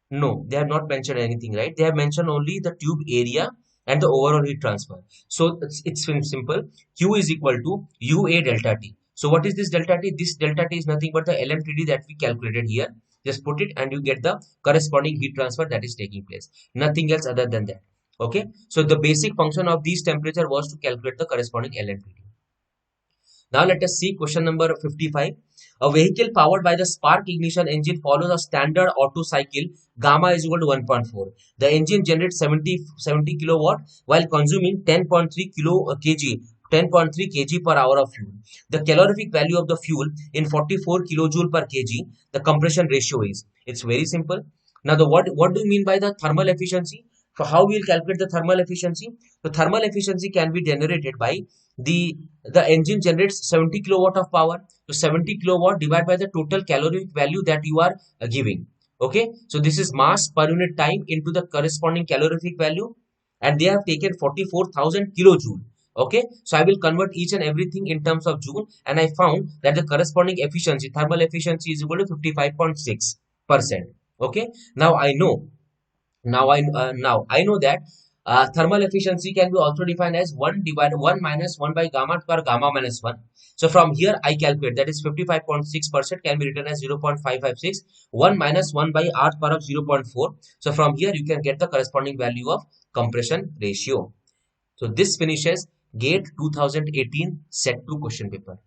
No, they have not mentioned anything, right? They have mentioned only the tube area and the overall heat transfer. So it's simple. Q is equal to UA delta T. So what is this delta T? This delta T is nothing but the LMTD that we calculated here. Just put it and you get the corresponding heat transfer that is taking place. Nothing else other than that. Okay. So the basic function of these temperature was to calculate the corresponding LMTD. Now let us see question number 55. A vehicle powered by the spark ignition engine follows a standard Otto cycle. Gamma is equal to 1.4. The engine generates 70 kilowatt while consuming 10.3 kg 10.3 kg per hour of fuel. The calorific value of the fuel in 44 kilojoule per kg. The compression ratio is. It's very simple. Now what do you mean by the thermal efficiency? So how we will calculate the thermal efficiency? The thermal efficiency can be generated by the engine generates 70 kilowatt of power. So 70 kilowatt divided by the total calorific value that you are giving. Okay, so this is mass per unit time into the corresponding calorific value, and they have taken 44,000 kilojoule. Okay, so I will convert each and everything in terms of joule, and I found that the corresponding efficiency, thermal efficiency, is equal to 55.6%. Okay, now I know now I know that thermal efficiency can be also defined as 1 divided 1 minus 1 by gamma per gamma minus 1. So from here I calculate that is 55.6% can be written as 0.556, 1 minus 1 by R power of 0.4. So from here you can get the corresponding value of compression ratio. So this finishes GATE 2018 set 2 question paper.